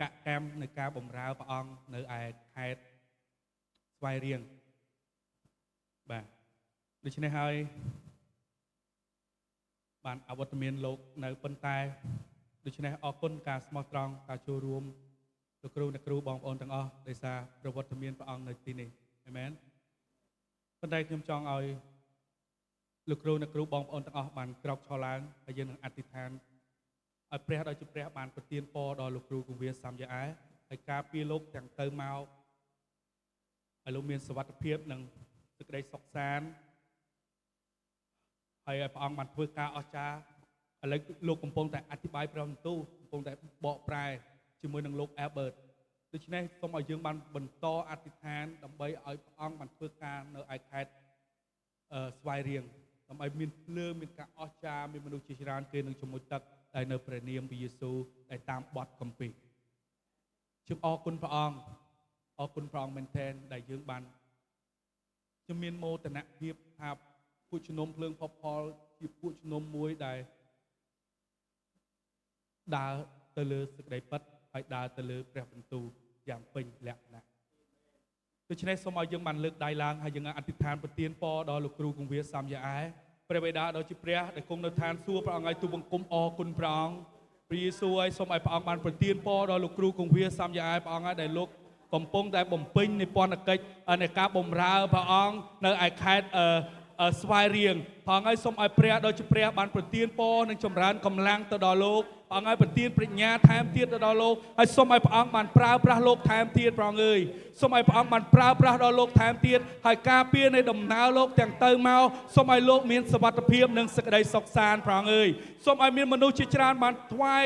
កកម្មនៃការបម្រើព្រះអង្គនៅឯខេត្តស្វាយរៀងបាទដូច្នេះហើយបានអវត្តមានលោកនៅប៉ុន្តែដូច្នេះអរគុណការស្មោះត្រង់ការចូលរួមលោកគ្រូអ្នកគ្រូបងប្អូនទាំងអស់ដោយសារប្រវត្តិមានព្រះអង្គនៅទីនេះអាមែនប៉ុន្តែខ្ញុំចង់ឲ្យលោកគ្រូអ្នកគ្រូបងប្អូនទាំងអស់បានក្រោកឈរឡើងហើយយើងនឹងអធិដ្ឋានឲ្យព្រះដោយជាព្រះបានប្រទានពរដល់លោកគ្រូគង្វាសាមយ៉ាអែហើយការពារលោកទាំងទៅមកឲ្យលោកមានសុវត្ថិភាពនិងសេចក្តីសុខសាន្តហើយឲ្យព្រះអង្គបានធ្វើការអស្ចារ្យឥឡូវលោកកំពុងតែអធិប្បាយព្រះបន្ទូលកំពុងតែបកប្រែជាមួយនឹងលោក Albert ដូច្នេះសូមឲ្យយើងបានបន្តអធិដ្ឋានដើម្បីឲ្យព្រះអង្គបានធ្វើការនៅឯខេត្តស្វាយរៀងដើម្បីមានភ្លើងមានការអស្ចារ្យមានមនុស្សជាច្រើនគេនឹងជំនួយទឹកដែលនៅព្រះនាមព្រះយេស៊ូវដែលតាមបទគម្ពីរជឿអរគុណព្រះអង្គអរគុណព្រះអង្គមែនទែនដែលយើងបានខ្ញុំមានមោទនភាពថាពួកជំនុំភ្លើងផុសផុលជាពួកជំនុំមួយដែលដើរទៅលើសេចក្តីពិតហើយដើរទៅលើព្រះបន្ទូលយ៉ាងពេញលក្ខណៈដូច្នេះសូមឲ្យយើងបានលើកដៃឡើងហើយយើងអធិដ្ឋានប្រទានពរដល់លោកគ្រូគង្វាសាមយ៉ាអែព្រះបិតាដ៏ជាព្រះដែលគង់នៅឋានសួគ៌ព្រះអង្គឲ្យទូបង្គំអរគុណព្រះអង្គព្រះយេស៊ូវឲ្យសូមឲ្យព្រះអង្គបានប្រទានពរដល់លោកគ្រូគង្វាសាមយ៉ាអែព្រះអង្គឲ្យដែលលោកកំពុងតែបំពេញនិពន្ធកិច្ចនៃការបម្រើព្រះអង្គនៅឯខេត្តស្វាយរៀងព្រះអង្គឲ្យសូមឲ្យព្រះដ៏ជាព្រះបានប្រទានពរនិងចម្រើនកម្លាំងទៅដល់លោកព្រះអង្គឲ្យប្រទានប្រាជ្ញាថែមទៀតទៅដល់លោកហើយសូមឲ្យព្រះអង្គបានប្រើប្រាស់លោកថែមទៀតព្រះអង្គអើយសូមឲ្យព្រះអង្គបានប្រើប្រាស់ដល់លោកថែមទៀតហើយការពារនៃដំណើរលោកទាំងទៅមកសូមឲ្យលោកមានសុវត្ថិភាពនិងសេចក្តីសុខសាន្តព្រះអង្គអើយសូមឲ្យមានមនុស្សជាច្រើនបានថ្វាយ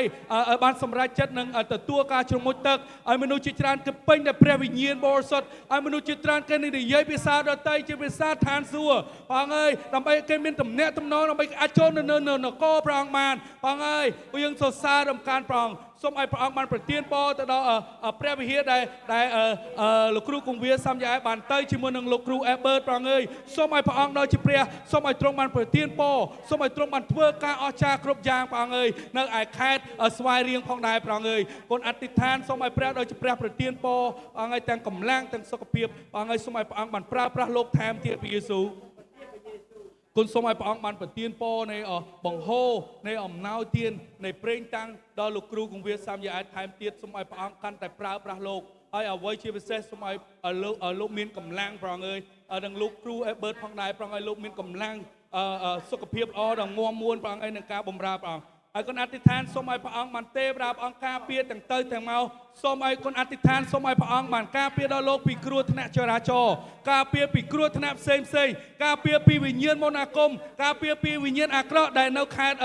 ឲ្យបានសម្រេចចិត្តនិងទទួលការជ្រមុជទឹកឲ្យមនុស្សជាច្រើនគឺពេញដោយព្រះវិញ្ញាណបរិសុទ្ធឲ្យមនុស្សជាច្រើនគេនិយាយភាសាដទៃជាភាសាឋានសួគ៌ព្រះអង្គអើយដើម្បីគេមានទំនាក់ទំនងដើម្បីអាចចូលនៅនគរព្រះអង្គបានព្រះអង្គអើយយើងសរសើររំកានព្រះអង្គសូមឲ្យព្រះអង្គបានប្រទានពរទៅដល់ព្រះវិហារដែលលោកគ្រូគង្វាសាមយ៉ាអែបានទៅជាមួយនឹងលោកគ្រូ Albert ព្រះអង្គអើយសូមឲ្យព្រះអង្គដ៏ជាព្រះសូមឲ្យទ្រង់បានប្រទានពរសូមឲ្យទ្រង់បានធ្វើការអស្ចារ្យគ្រប់យ៉ាងព្រះអង្គអើយនៅឯខេត្តស្វាយរៀងផងដែរព្រះអង្គអើយគុណអធិដ្ឋានសូមឲ្យព្រះដ៏ជាព្រះប្រទានពរព្រះអង្គអើយទាំងកម្លាំងទាំងសុខភាពព្រះអង្គអើយសូមឲ្យព្រះអង្គបានប្រើប្រាស់លោកថែមទៀតព្រះយេស៊ូវគុណសូមឲ្យព្រះអង្គបានប្រទានពរនៃបង្ហូរនៃអំណោយទាននៃប្រេងតាំងដល់លោកគ្រូគង្វាសាមយ៉ាអែថែមទៀតសូមឲ្យព្រះអង្គកាន់តែប្រើប្រាស់លោកហើយអ្វីជាពិសេសសូមឲ្យលោកមានកម្លាំងព្រះអង្គអើយនិងលោកគ្រូ Albert ផងដែរព្រះអង្គឲ្យលោកមានកម្លាំងសុខភាពល្អដល់ងាប់មួនព្រះអង្គឲ្យនឹងការបម្រើព្រះអង្គហើយគុណអធិដ្ឋានសូមឲ្យព្រះអង្គបានទេវតាព្រះអង្គការពារទាំងទៅទាំងមកសូមឲ្យគុណអធិដ្ឋានសូមឲ្យព្រះអង្គបានការពារដល់លោកពីគ្រោះថ្នាក់ចរាចរណ៍ការពារពីគ្រោះថ្នាក់ផ្សេងការពារពីវិញ្ញាណមន្តអាគមការពារពីវិញ្ញាណអាក្រក់ដែលនៅខេត្ត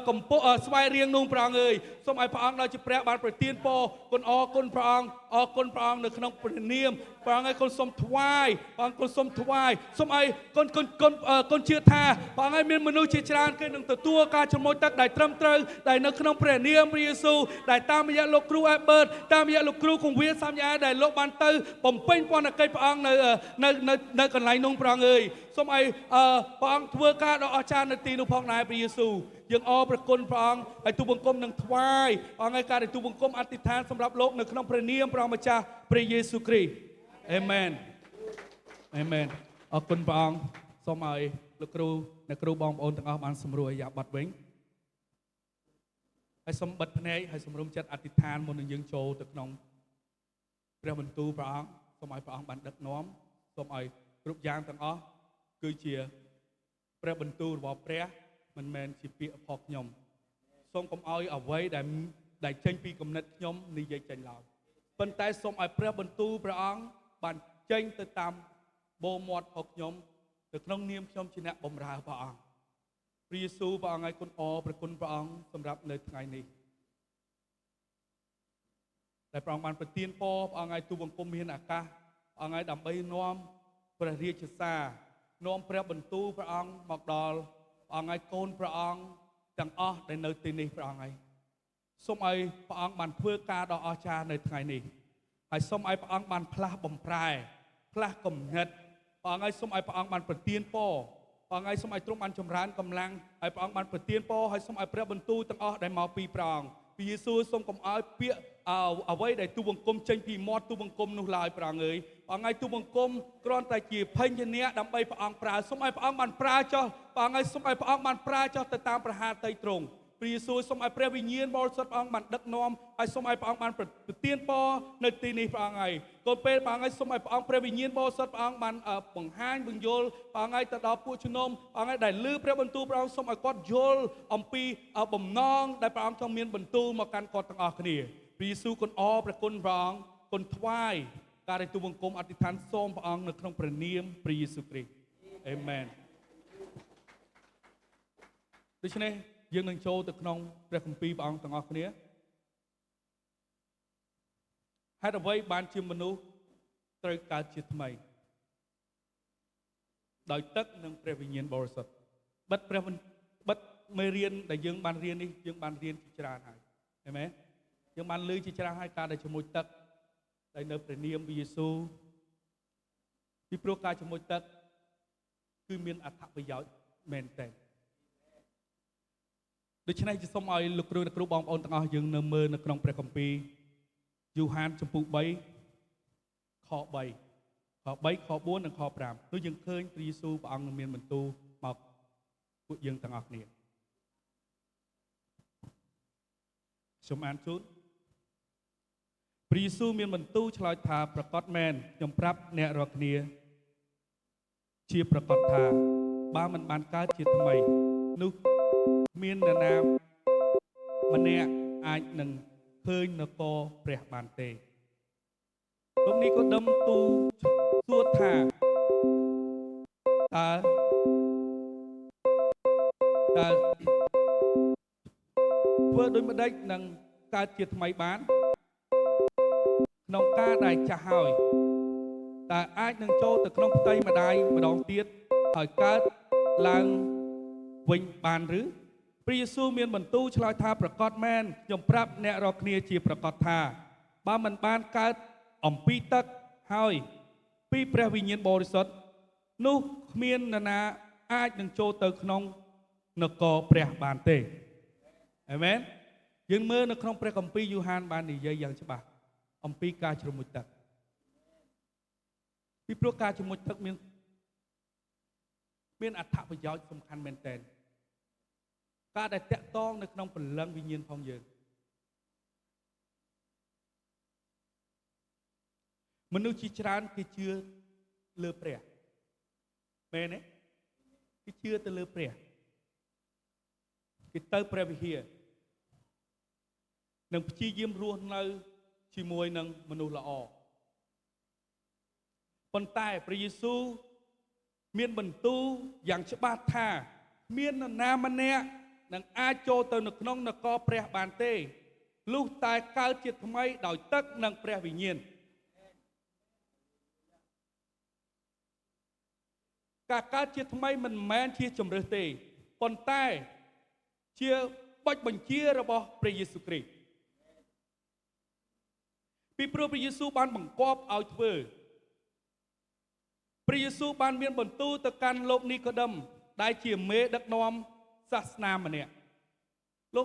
កំពង់ស្វាយរៀងនោះព្រះអង្គអើយសូមឲ្យព្រះអង្គដ៏ជាព្រះបានប្រទានពរគុណអរគុណព្រះអង្គអរគុណព្រះអង្គនៅក្នុងព្រះនាមព្រះអង្គឲ្យគុណសូមថ្វាយព្រះអង្គគុណសូមថ្វាយសូមឲ្យគុណជឿថាព្រះអង្គឲ្យមានមនុស្សជាច្រើនគេនឹងទទួលការជំនួយទឹកដែលត្រឹមត្រូវដែលនៅក្នុងព្រះនាមព្រះយេស៊ូវដែលតាមរយៈលោកគ្រូ Albert តាមរយៈលោកគ្រូគង្វាសាមយ៉ាអែដែលលោកបានទៅបំពេញពន្ធកិច្ចព្រះអង្គនៅកន្លែងនោះព្រះអង្គអើយសូមឲ្យព្រះអង្គធ្វើការដ៏អស្ចារ្យនៅទីនោះផងដែរព្រះយេស៊ូវយើងអរព្រគុណព្រះអង្គហើយទូបង្គំនឹងថ្វាយព្រះអង្គឲ្យការទូបង្គំអធិដ្ឋានសម្រាប់លោកនៅក្នុងព្រះនាមព្រះម្ចាស់ព្រះយេស៊ូវគ្រីស្ទអេមែនអេមែនអរគុណព្រះអង្គសូមឲ្យលោកគ្រូអ្នកគ្រូបងប្អូនទាំងអស់បានសម្រួលអាយ៉ាប័តវិញហើយសូមបិទភ្នែកហើយសម្រុំចិត្តអធិដ្ឋានមុននឹងយើងចូលទៅក្នុងព្រះបន្ទូលព្រះអង្គសូមឲ្យព្រះអង្គបានដឹកនាំសូមឲ្យគ្រប់យ៉ាងទាំងអស់គឺជាព្រះបន្ទូលរបស់ព្រះមិនមែនជាពាក្យរបស់ខ្ញុំសូមកុំឲ្យអ្វីដែលចេញពីគំនិតខ្ញុំនិយាយចេញឡើយប៉ុន្តែសូមឲ្យព្រះបន្ទូលព្រះអង្គបានចេញទៅតាមបូរមាត់របស់ខ្ញុំទៅក្នុងនាមខ្ញុំជាអ្នកបម្រើព្រះអង្គព្រះយេស៊ូវព្រះអង្គឲ្យគុណអរព្រះគុណព្រះអង្គសម្រាប់នៅថ្ងៃនេះដែលព្រះអង្គបានប្រទានពរព្រះអង្គឲ្យទូបង្គំមានឱកាសព្រះអង្គឲ្យដើម្បីនាំព្រះរាជសារនាំព្រះបន្ទូលព្រះអង្គមកដល់ព្រះអង្គឲ្យកូនព្រះអង្គទាំងអស់ដែលនៅទីនេះព្រះអង្គឲ្យសូមឲ្យព្រះអង្គបានធ្វើការដ៏អស្ចារ្យនៅថ្ងៃនេះហើយសូមឲ្យព្រះអង្គបានផ្លាស់បំប្រែផ្លាស់គំនិតព្រះអង្គឲ្យសូមឲ្យព្រះអង្គបានប្រទានពរព្រះអង្គឲ្យសូមឲ្យទ្រង់បានចម្រើនកម្លាំងហើយព្រះអង្គបានប្រទានពរហើយសូមឲ្យព្រះបន្ទូលទាំងអស់ដែលមកពីព្រះអង្គព្រះយេស៊ូវសូមកុំឲ្យពាក្យ អ្វីដែលទូបង្គំចេញពីមាត់ទូបង្គំនោះឡើយព្រះអង្គអើយព្រះអង្គឲ្យទូបង្គំគ្រាន់តែជាភេញ្ញៈដើម្បីព្រះអង្គប្រើសូមឲ្យព្រះអង្គបានប្រើចោះព្រះអង្គឲ្យសូមឲ្យព្រះអង្គបានប្រើចោះទៅតាមប្រហារតីត្រង់ព្រះយេស៊ូវសូមឲ្យព្រះវិញ្ញាណបរិសុទ្ធព្រះអង្គបានដឹកនាំហើយសូមឲ្យព្រះអង្គបានប្រទានពរនៅទីនេះព្រះអង្គហើយកូនពេលព្រះអង្គឲ្យសូមឲ្យព្រះអង្គព្រះវិញ្ញាណបរិសុទ្ធព្រះអង្គបានបង្ហាញបញ្យល់ព្រះអង្គឲ្យទៅដល់ពួកជំនុំព្រះអង្គឲ្យដែលឮព្រះបន្ទូលព្រះអង្គសូមឲ្យគាត់យល់អំពីបំណងដែលព្រះអង្គចង់មានបន្ទូលមកកាន់គាត់ទាំងអស់គ្នាព្រះយេស៊ូវគុណអរព្រះគុណព្រះអង្គគុណថ្វាយការដែលទូបង្គំអធិដ្ឋានសូមព្រះអង្គនៅក្នុងព្រះនាមព្រះយេស៊ូវគ្រីស្ទអេមែនដូច្នេះយើងនឹងចូលទៅក្នុងព្រះគម្ពីរព្រះអង្គទាំងអស់គ្នាហេតុអ្វីបានជាមនុស្សត្រូវកើតជាថ្មីដោយទឹកនិងព្រះវិញ្ញាណបរិសុទ្ធបិទមេរៀនដែលយើងបានរៀននេះយើងបានរៀនជាច្រើនហើយឃើញទេយើងបានលើជាច្រើនហើយការដែលជាមួយទឹកដែលនៅព្រះនាមព្រះយេស៊ូវពីព្រោះការជាមួយទឹកគឺមានអត្ថប្រយោជន៍មែនតើដូច្នេះសូមឲ្យលោកគ្រូបងប្អូនទាំងអស់យើងនៅមើលនៅក្នុងព្រះគម្ពីរយូហានចំពុក3ខ3 ខ4និងខ5នោះយើងឃើញព្រះយេស៊ូវព្រះអង្គនឹងមានបន្ទូលមកពួកយើងទាំងអស់គ្នាសូមអានជូនព្រះយេស៊ូវមានបន្ទូលឆ្លើយថាប្រកាសមែនខ្ញុំប្រាប់អ្នករាល់គ្នាជាប្រកាសថាបើមិនបានកើតជាថ្មីនោះមាននរណាម្នាក់អាចនឹងឃើញនគរព្រះបានទេលោកនេះក៏ដឹមទូសួរថាតើធ្វើដូចម្ដេចនឹងកើតជាថ្មីបានក្នុងការដែលចាស់ហើយតើអាចនឹងចូលទៅក្នុងផ្ទៃម្ដាយម្ដងទៀតហើយកើតឡើងវិញបានឬព្រះយេស៊ូវមានបន្ទូលឆ្លើយថាប្រកាសមែនខ្ញុំប្រាប់អ្នករាល់គ្នាជាប្រកាសថាបើមិនបានកើតអំពីទឹកហើយពីព្រះវិញ្ញាណបរិសុទ្ធនោះគ្មាននរណាអាចនឹងចូលទៅក្នុងនគរព្រះបានទេអាមែនយើងមើលនៅក្នុងព្រះគម្ពីរយូហានបាននិយាយយ៉ាងច្បាស់អំពីការជ្រមុជទឹកពីព្រោះការជ្រមុជទឹកមានអត្ថប្រយោជន៍សំខាន់មែនទែនការដែលតាក់ទងនៅក្នុងព្រលឹងវិញ្ញាណផងយើងមនុស្សជាច្រើនគេជឿលើព្រះមែនទេគេជឿទៅលើព្រះគេទៅព្រះវិហារនឹងព្យាយាមរស់នៅជាមួយនឹងមនុស្សល្អប៉ុន្តែព្រះយេស៊ូវមានបន្ទូលយ៉ាងច្បាស់ថាមាននរណាម្នាក់នឹងអាចចូលទៅនៅក្នុងនគរព្រះបានទេលុះតែកើតជាថ្មីដោយទឹកនិងព្រះវិញ្ញាណការកើតជាថ្មីមិនមែនជាជំរើសទេប៉ុន្តែជាបទបញ្ជារបស់ព្រះយេស៊ូវគ្រីស្ទពីព្រោះព្រះយេស៊ូវបានបង្គាប់ឲ្យធ្វើព្រះយេស៊ូវបានមានបន្ទូលទៅកាន់លោកនីកូដិមដែលជាមេដឹកនាំសាសនាម្នាក់លោ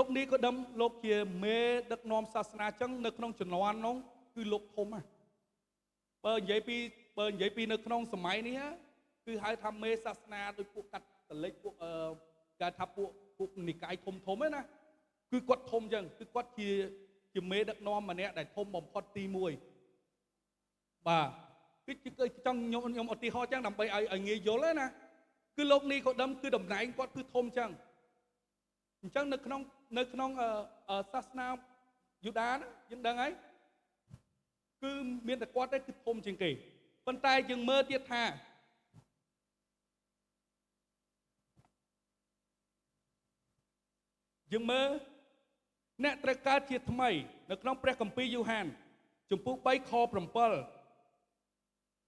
កនីកូដិមលោកជាមេដឹកនាំសាសនាអញ្ចឹងនៅក្នុងជំនាន់នោះគឺលោកធំហ่ะបើនិយាយពីនៅក្នុងសម័យនេះគឺហៅថាមេសាសនាដោយពួកកាត់តលិចពួកគេថាពួកនិកាយធំហ្នឹងណាគឺគាត់ធំអញ្ចឹងគឺគាត់ជាមេដឹកនាំម្នាក់ដែលធំបំផុតទី1បាទគឺចង់ខ្ញុំឧទាហរណ៍អញ្ចឹងដើម្បីឲ្យងាយយល់ណាគឺលោកនីកូដិមគឺតំណែងគាត់គឺធំអញ្ចឹងនៅក្នុងសាសនាយូដាណាយើងដឹងហើយគឺមានតែគាត់ទេគឺធំជាងគេប៉ុន្តែយើងមើលទៀតថាយើងមើលអ្នកត្រូវកើតជាថ្មីនៅក្នុងព្រះគម្ពីរយូហានចំពុក3ខ7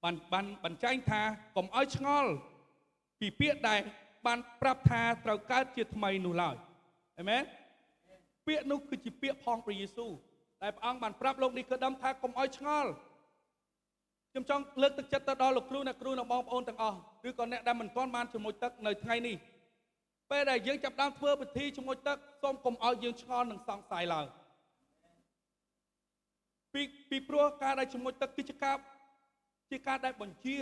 បានបញ្ជាក់ថាកុំឲ្យឆ្ងល់ពីពាក្យដែលបានប្រាប់ថាត្រូវកើតជាថ្មីនោះឡើយអេមែនពាក្យនោះគឺជាពាក្យផងព្រះយេស៊ូវដែលព្រះអង្គបានប្រាប់លោកនីកូដិមថាកុំឲ្យឆ្ងល់ខ្ញុំចង់លើកទឹកចិត្តទៅដល់លោកគ្រូអ្នកគ្រូនិងបងប្អូនទាំងអស់ឬក៏អ្នកដែលមិនទាន់បានជាមួយទឹកនៅថ្ងៃនេះពេលដែលយើងចាប់ផ្ដើមធ្វើពិធីជាមួយទឹកសូមកុំឲ្យយើងឆ្ងល់និងសង្ស័យឡើយ ពីព្រោះការដែលជំនួយទឹកគឺជាការដែលបញ្ជា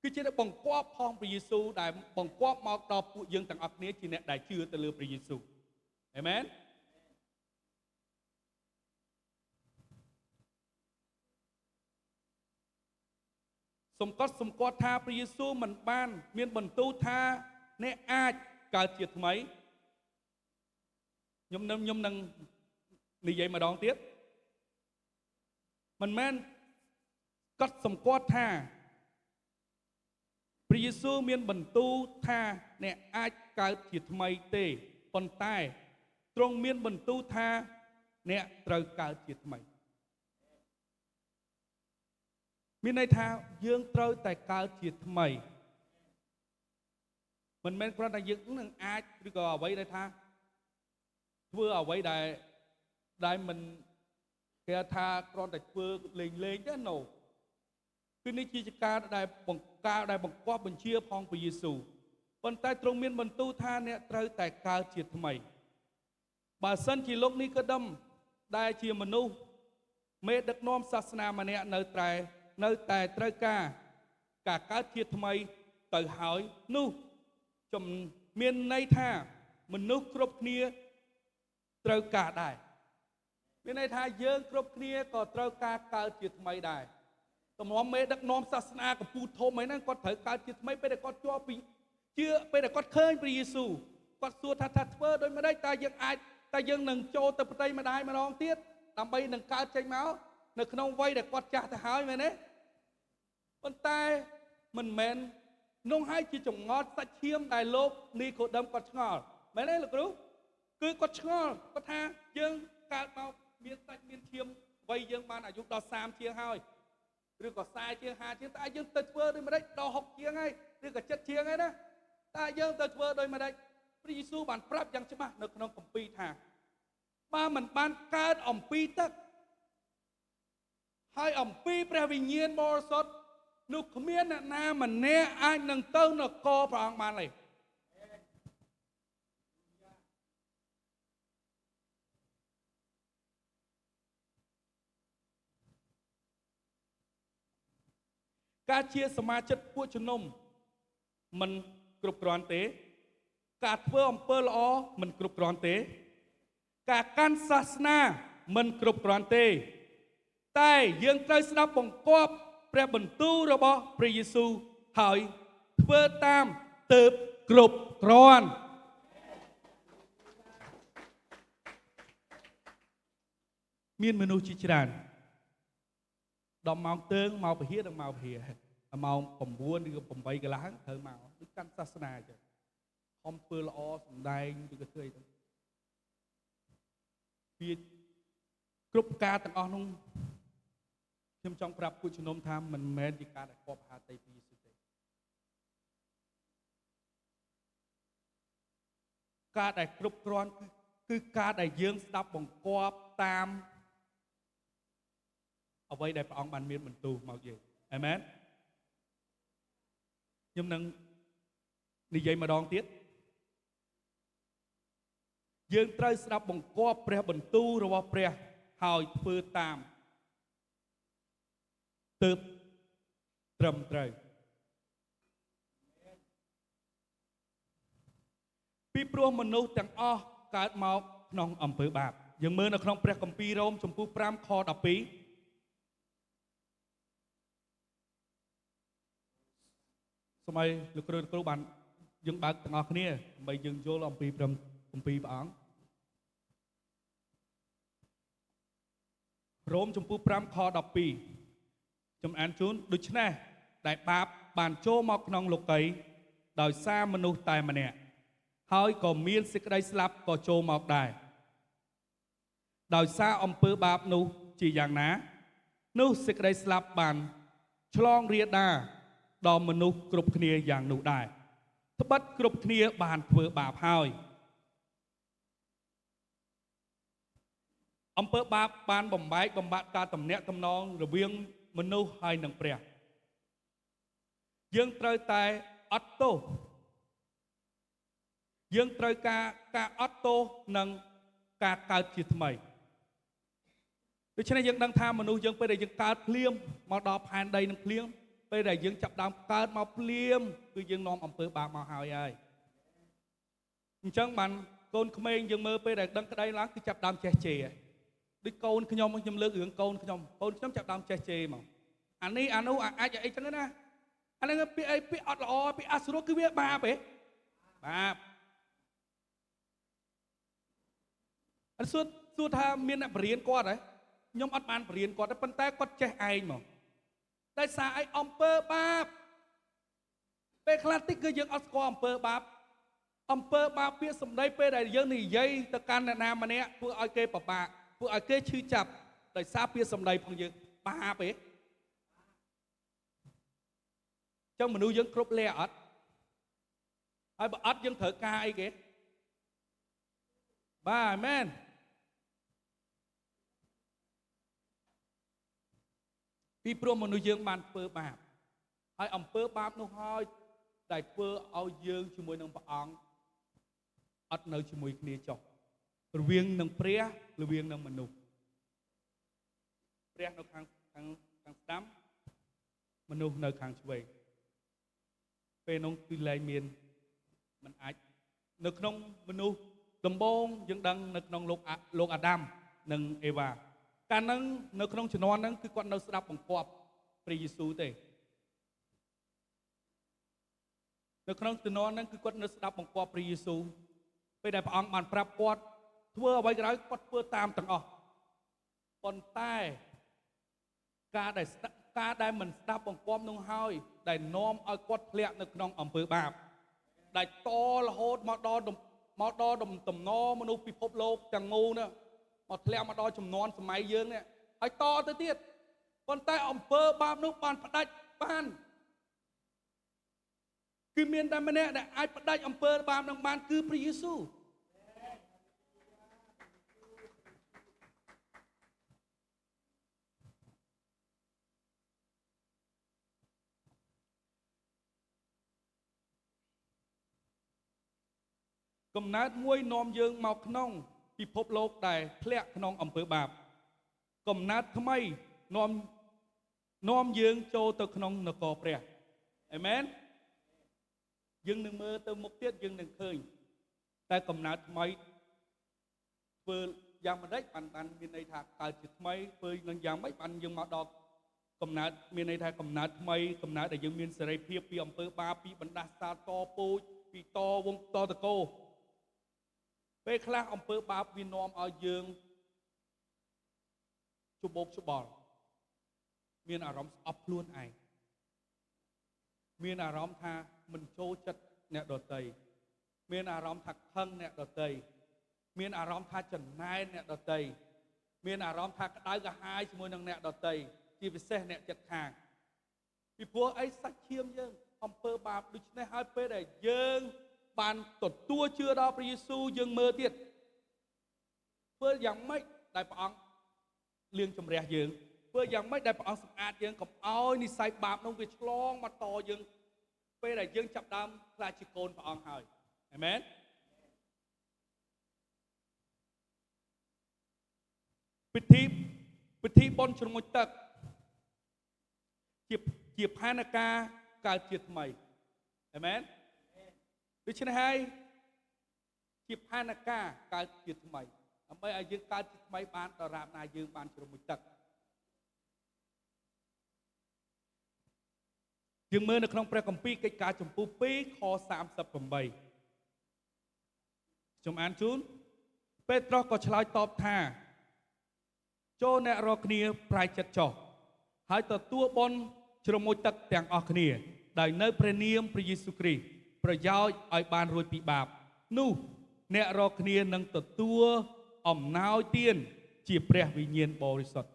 គឺជាដែលបង្គាប់ផងព្រះយេស៊ូវដែលបង្គាប់មកដល់ពួកយើងទាំងអស់គ្នាជាអ្នកដែលជឿទៅលើព្រះយេស៊ូវអេមែនសម្គាល់ថាព្រះយេស៊ូវមិនបានមានបន្ទូលថាអ្នកអាចកើតជាថ្មីខ្ញុំនឹងនិយាយម្ដងទៀតមិនមែនកត់សម្គាល់ថាព្រះយេស៊ូវមានបន្ទូលថាអ្នកអាចកើតជាថ្មីទេប៉ុន្តែទ្រង់មានបន្ទូលថាអ្នកត្រូវកើតជាថ្មីមានន័យថាយើងត្រូវតែកើតជាថ្មីមិនមែនគ្រាន់តែយើងនឹងអាចឬក៏អ្វីដែលថាធ្វើអ្វីដែលមិនគេថាគ្រាន់តែធ្វើលេងទេ no គឺនេះជាការដែលបង្គាប់បញ្ជាផងព្រះយេស៊ូវប៉ុន្តែទ្រង់មានបន្ទូលថាអ្នកត្រូវតែកើតជាថ្មីបើសិនជាលោកនេះក៏ដឹងដែលជាមនុស្សមេដឹកនាំសាសនាម្នាក់នៅតែត្រូវការកើតជាថ្មីទៅហើយនោះមានន័យថាមនុស្សគ្រប់គ្នាត្រូវការដែរមានន័យថាយើងគ្រប់គ្នាក៏ត្រូវការកើតជាថ្មីដែរតម្រាំមេដឹកនាំសាសនាកម្ពុជាធំហ្នឹងគាត់ត្រូវកើតជាថ្មីពេលដែលគាត់ជាប់ពីជឿពេលដែលគាត់ឃើញព្រះយេស៊ូវគាត់សួរថាធ្វើដូចម្ដេចតែយើងនឹងចូលទៅប្រតិម្ដាយម្ដងទៀតដើម្បីនឹងកើតចេញមកនៅក្នុងវ័យដែលគាត់ចាស់ទៅហើយមែនទេប៉ុន្តែមិនមែននោះហើយជាចង្អត់សាច់ឈាមដែលលោកនីកូដឺមគាត់ឆ្ងល់មែនទេលោកគ្រូគឺគាត់ឆ្ងល់គាត់ថាយើងកើតមកមានសាច់មានឈាមវ័យយើងបានអាយុដល់30ជាងហើយឬក៏40ជាង50ជាងតែយើងទៅធ្វើដូចម្ដេចដល់60ជាងហើយឬក៏70ជាងហើយណាតែយើងទៅធ្វើដូចម្ដេចព្រះយេស៊ូវបានប្រាប់យ៉ាងច្បាស់នៅក្នុងគម្ពីរថាបើមិនបានកើតអំពីទឹកហើយអំពីព្រះវិញ្ញាណបរិសុទ្ធនោះគ្មានអ្នកណាម្នាក់អាចនឹងទៅនគរព្រះអង្គបានទេការជាសមាជិកពួកជំនុំមិនគ្រប់គ្រាន់ទេការធ្វើអំពើល្អមិនគ្រប់គ្រាន់ទេការកាន់សាសនាមិនគ្រប់គ្រាន់ទេតែយើងត្រូវស្ដាប់បង្គាប់ព្រះបន្ទូលរបស់ព្រះយេស៊ូវហើយធ្វើតាមទើបគ្រប់គ្រាន់មានមនុស្សជាច្រើន10ម៉ោងទើងមកពហិដល់មកពហិម៉ោង9ឬក៏8កន្លះត្រូវមកដូចកាន់សាសនាអញ្ចឹងខំធ្វើល្អសំដែងឬក៏ធ្វើអីទៅវាគ្រប់ការទាំងអស់នោះខ្ញុំចង់ប្រាប់ពួកជំនុំថាមិនមែនជាការដែលគប់ហាតីពីយេស៊ូវទេការដែលគ្រប់គ្រាន់គឺការដែលយើងស្ដាប់បង្គាប់តាមអ្វីដែលព្រះអង្គបានមានបន្ទូលមកយើងអាមែនខ្ញុំនឹងនិយាយម្ដងទៀតយើងត្រូវស្ដាប់បង្គាប់ព្រះបន្ទូលរបស់ព្រះហើយធ្វើតាមទើបត្រឹមត្រូវពីព្រោះមនុស្សទាំងអស់កើតមកក្នុងអំពើបាបយើងមើលនៅក្នុងព្រះគម្ពីររ៉ូមចំពោះ5ខ12សម័យលោកគ្រូបានយើងបើកទាំងអស់គ្នាដើម្បីយើងយល់អំពីព្រះគម្ពីរព្រះអង្គរ៉ូមចំពោះ5ខ12ខ្ញុំអានជូនដូច្នេះដែលបាបបានចូលមកក្នុងលោកីយ៍ដោយសារមនុស្សតែម្នាក់ហើយក៏មានសេចក្តីស្លាប់ក៏ចូលមកដែរដោយសារអំពើបាបនោះជាយ៉ាងណានោះសេចក្តីស្លាប់បានឆ្លងរាលដាលដល់មនុស្សគ្រប់គ្នាយ៉ាងនោះដែរត្បិតគ្រប់គ្នាបានធ្វើបាបហើយអំពើបាបបានបំបែកបំបាក់ការទំនាក់ទំនងរវាងមនុស្សហើយនឹងព្រះយើងត្រូវតែអត់ទោសយើងត្រូវការអត់ទោសនិងការកើតជាថ្មី ដូច្នេះយើងដឹងថាមនុស្សយើងពេលដែលយើងកើតភ្លាមមកដល់ផែនដីនឹងភ្លាមពេលដែលយើងចាប់ដើមកើតមកភ្លាមគឺយើងនាំអំពើបាបមកហើយអញ្ចឹងបានកូនក្មេងយើងមើលពេលដែលដឹងក្តីឡើងគឺចាប់ដើមចេះជេរដូចកូនខ្ញុំលើករឿងកូនខ្ញុំចាប់ដើមចេះជេរមកអានេះអានោះអាចអីចឹងណាអានេះពាក្យអីពាក្យអត់ល្អពាក្យអសុរគឺវាបាបទេបាបអត់សួរថាមានអ្នកបរៀនគាត់ហ៎ខ្ញុំអត់បានបរៀនគាត់ទេប៉ុន្តែគាត់ចេះឯងមកតែសារអីអំពើបាបពេលខ្លះតិចគឺយើងអត់ស្គាល់អំពើបាបពាក្យសម្ដីពេលដែលយើងនិយាយទៅកាន់អ្នកណាម្នាក់ធ្វើឲ្យគេពិបាកធ្វើឲ្យគេឈឺចាប់ដោយសារពាក្យសម្ដីផងយើងបាបទេចឹងមនុស្សយើងគ្រប់លះអត់ហើយបើអត់យើងត្រូវការអីគេបាទអាមែនពីព្រោះមនុស្សយើងបានធ្វើបាបហើយអំពើបាបនោះហើយដែលធ្វើឲ្យយើងជាមួយនឹងព្រះអង្គអត់នៅជាមួយគ្នាចុះរវាងនឹងព្រះរវាងនឹងមនុស្សព្រះនៅខាងស្ដាំមនុស្សនៅខាងឆ្វេងពេលនោះគឺលែងមានមិនអាចនៅក្នុងមនុស្សដំបូងយើងដឹងនៅក្នុងលោកអាដាមនិងអេវ៉ាកាលហ្នឹងនៅក្នុងជំនាន់ហ្នឹងគឺគាត់នៅស្ដាប់បង្គាប់ព្រះយេស៊ូវទេនៅក្នុងជំនាន់ហ្នឹងគឺគាត់នៅស្ដាប់បង្គាប់ព្រះយេស៊ូវពេលដែលព្រះអង្គបានប្រាប់គាត់ធ្វើអ្វីក៏ដោយគាត់ធ្វើតាមទាំងអស់ប៉ុន្តែការដែលមិនស្ដាប់បង្គាប់នោះហើយដែលនាំឲ្យគាត់ធ្លាក់នៅក្នុងអំពើបាបដែលតរហូតមកដល់តំណមនុស្សពិភពលោកទាំងមូលនេះមកធ្លាក់មកដល់ចំនួនសម័យយើងនេះហើយតទៅទៀតប៉ុន្តែអំពើបាបនោះបានផ្ដាច់បានគឺមានតែម្នាក់ដែលអាចផ្ដាច់អំពើបាបនឹងបានគឺព្រះយេស៊ូវកំណើតមួយនាំយើងមកក្នុងពិភពលោកដែលធ្លាក់ក្នុងអំពើបាបកំណើតថ្មីនាំយើងចូលទៅក្នុងនគរព្រះអាមែនយើងនឹងមើលទៅមុខទៀតយើងនឹងឃើញតែកំណើតថ្មីធ្វើយ៉ាងម៉េចបានមានន័យថាកើតជាថ្មីធ្វើនឹងយ៉ាងម៉េចបានយើងមកដល់កំណើតមានន័យថាកំណើតថ្មីកំណើតដែលយើងមានសេរីភាពពីអំពើបាបពីបណ្ដាសាតពូជពីវងតកោពេលខ្លះអំពើបាបវានាំឲ្យយើងច្បោកច្បល់មានអារម្មណ៍ស្អប់ខ្លួនឯងមានអារម្មណ៍ថាមិនចូលចិត្តអ្នកដទៃមានអារម្មណ៍ថាខឹងអ្នកដទៃមានអារម្មណ៍ថាចំណែនអ្នកដទៃមានអារម្មណ៍ថាក្តៅក្រហាយជាមួយនឹងអ្នកដទៃជាពិសេសអ្នកជិតខាងពីព្រោះអីសាច់ឈាមយើងអំពើបាបដូច្នេះហើយពេលដែលយើងបានទទួលជឿដល់ព្រះយេស៊ូវយើងមើលទៀតធ្វើយ៉ាងម៉េចដែលព្រះអង្គលាងជម្រះយើងធ្វើយ៉ាងម៉េចដែលព្រះអង្គសម្អាតយើងកុំឲ្យនិស្ស័យបាបនោះវាឆ្លងមកតយើងពេលដែលយើងចាប់ដើមខ្លាចជាកូនព្រះអង្គហើយអាមែនពិធីបុណ្យជ្រមុជទឹកជាផែនការកើតជាថ្មីអាមែនដូច្នេះហើយជាផែនការកើតជាថ្មីដើម្បីឲ្យយើងកើតជាថ្មីបានដរាបណាយើងបានជ្រមុជទឹកយើងមើលនៅក្នុងព្រះគម្ពីរកិច្ចការចំពោះ2ខ38ខ្ញុំអានជូនពេត្រុសក៏ឆ្លើយតបថាចូលអ្នករាល់គ្នាប្រែចិត្តចុះហើយទទួលបុណ្យជ្រមុជទឹកទាំងអស់គ្នាដោយនៅព្រះនាមព្រះយេស៊ូវគ្រីស្ទប្រយោជន៍ឲ្យបានរួចពីបាបនោះអ្នករាល់គ្នានឹងទទួលអំណោយទានជាព្រះវិញ្ញាណបរិសុទ្ធ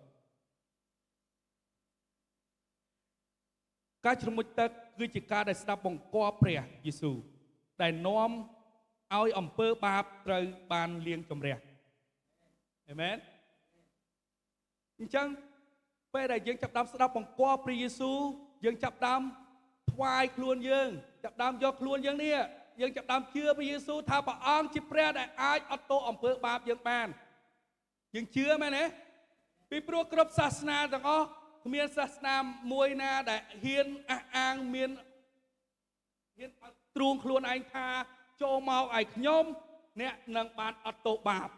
ការជ្រមុជទឹកគឺជាការដែលស្ដាប់បង្គាប់ព្រះយេស៊ូវដែលនាំឲ្យអំពើបាបត្រូវបានលាងជម្រះអាមែនអញ្ចឹងពេលដែលយើងចាប់ផ្ដើមស្ដាប់បង្គាប់ព្រះយេស៊ូវយើងចាប់ផ្ដើមថ្វាយខ្លួនយើងចាប់ផ្ដើមយកខ្លួនយើងនេះយើងចាប់ផ្ដើមជឿព្រះយេស៊ូវថាព្រះអង្គជាព្រះដែលអាចអត់ទោសអំពើបាបយើងបានយើងជឿមែនទេ ពីព្រោះគ្រប់សាសនាទាំងអស់គ្មានសាសនាមួយណាដែលហ៊ានអះអាងមានហ៊ានទ្រួងខ្លួនឯងថាចូលមកឲ្យខ្ញុំអ្នកនឹងបានអត់ទោសបាប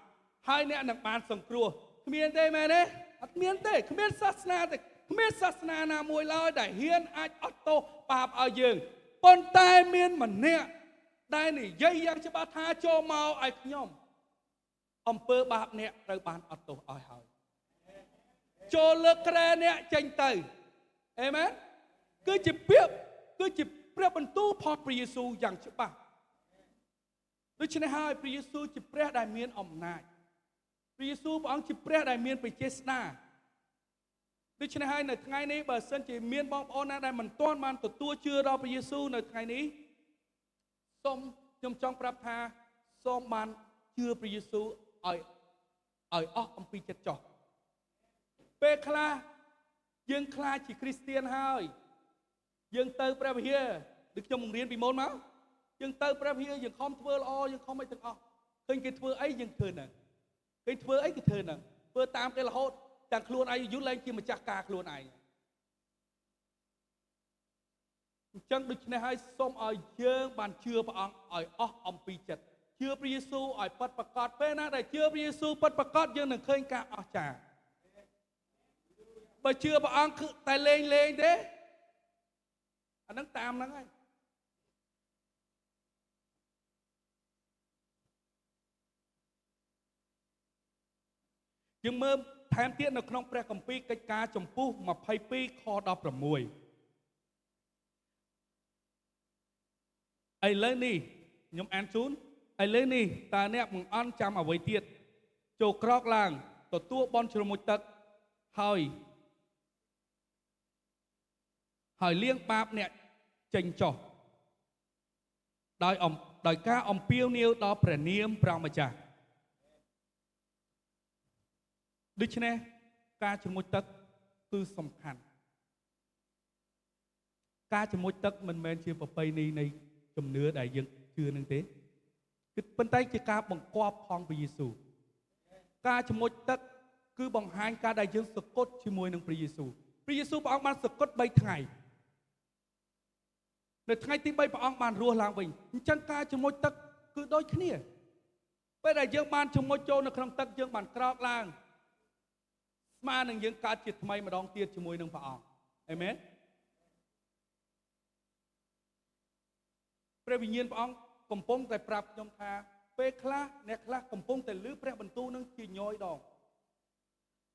ហើយអ្នកនឹងបានសង្គ្រោះគ្មានទេមែនទេអត់មានទេគ្មានសាសនាទេគ្មានសាសនាណាមួយឡើយដែលហ៊ានអាចអត់ទោសបាបឲ្យយើងប៉ុន្តែមានម្នាក់ដែលនិយាយយ៉ាងច្បាស់ថាចូលមកឲ្យខ្ញុំអំពើបាបអ្នកត្រូវបានអត់ទោសឲ្យហើយចូលលើកក្រែអ្នកចេញទៅអេមែនគឺជាពាក្យគឺជាព្រះបន្ទូលផងព្រះយេស៊ូវយ៉ាងច្បាស់ដូច្នេះហើយព្រះយេស៊ូវជាព្រះដែលមានអំណាចព្រះយេស៊ូវព្រះអង្គជាព្រះដែលមានព្រះចេស្តាដូច្នេះហើយនៅថ្ងៃនេះបើសិនជាមានបងប្អូនណាដែលមិនទាន់បានទទួលជឿដល់ព្រះយេស៊ូវនៅថ្ងៃនេះសូមខ្ញុំចង់ប្រាប់ថាសូមបានជឿព្រះយេស៊ូវឲ្យអស់អំពីចិត្តចោះពេលខ្លះយើងខ្លាចជាគ្រីស្ទៀនហើយយើងទៅព្រះវិហារដូចខ្ញុំបង្រៀនពីមុនមកយើងទៅព្រះវិហារយើងខំធ្វើល្អយើងខំឲ្យទាំងអស់ឃើញគេធ្វើអីយើងធ្វើហ្នឹងគេធ្វើអីគេធ្វើហ្នឹងធ្វើតាមគេរហូតទាំងខ្លួនឯងយូរឡើងជាម្ចាស់ការខ្លួនឯងអញ្ចឹងដូច្នេះហើយសូមឲ្យយើងបានជឿព្រះអង្គឲ្យអស់អំពីចិត្តជឿព្រះយេស៊ូវឲ្យពិតប្រាកដពេលណាដែលជឿព្រះយេស៊ូវពិតប្រាកដយើងនឹងឃើញការអស្ចារ្យបើជឿព្រះអង្គគឺតែលេងទេអាហ្នឹងតាមហ្នឹងហើយយើងមើលថែមទៀតនៅក្នុងព្រះគម្ពីរកិច្ចការចំពុះ22ខ16ឥឡូវនេះខ្ញុំអានជូនឥឡូវនេះតើអ្នកបង្អន់ចាំអ្វីទៀតចូលក្រោកឡើងទទួលបន់ជ្រមុជទឹកហើយលាងបាបអ្នកចេញចុះដោយការអំពាវនាវដល់ព្រះនាមព្រះម្ចាស់ដូច្នេះការជ្រមុជទឹកគឺសំខាន់ការជ្រមុជទឹកមិនមែនជាប្រពៃណីនៃជំនឿដែលយើងជឿនឹងទេគឺប៉ុន្តែជាការបង្គាប់ផងព្រះយេស៊ូវការជ្រមុជទឹកគឺបង្ហាញការដែលយើងសគត់ជាមួយនឹងព្រះយេស៊ូវព្រះយេស៊ូវព្រះអង្គបានសគត់3ថ្ងៃនៅថ្ងៃទី3ព្រះអង្គបានរស់ឡើងវិញអញ្ចឹងការជ្រមុជទឹកគឺដូចគ្នាពេលដែលយើងបានជ្រមុជចូលនៅក្នុងទឹកយើងបានក្រោកឡើងស្មើនឹងយើងកើតជាថ្មីម្ដងទៀតជាមួយនឹងព្រះអង្គអេមែនព្រះវិញ្ញាណព្រះអង្គកំពុងតែប្រាប់ខ្ញុំថាពេលខ្លះអ្នកខ្លះកំពុងតែឮព្រះបន្ទូលនឹងជាញយដង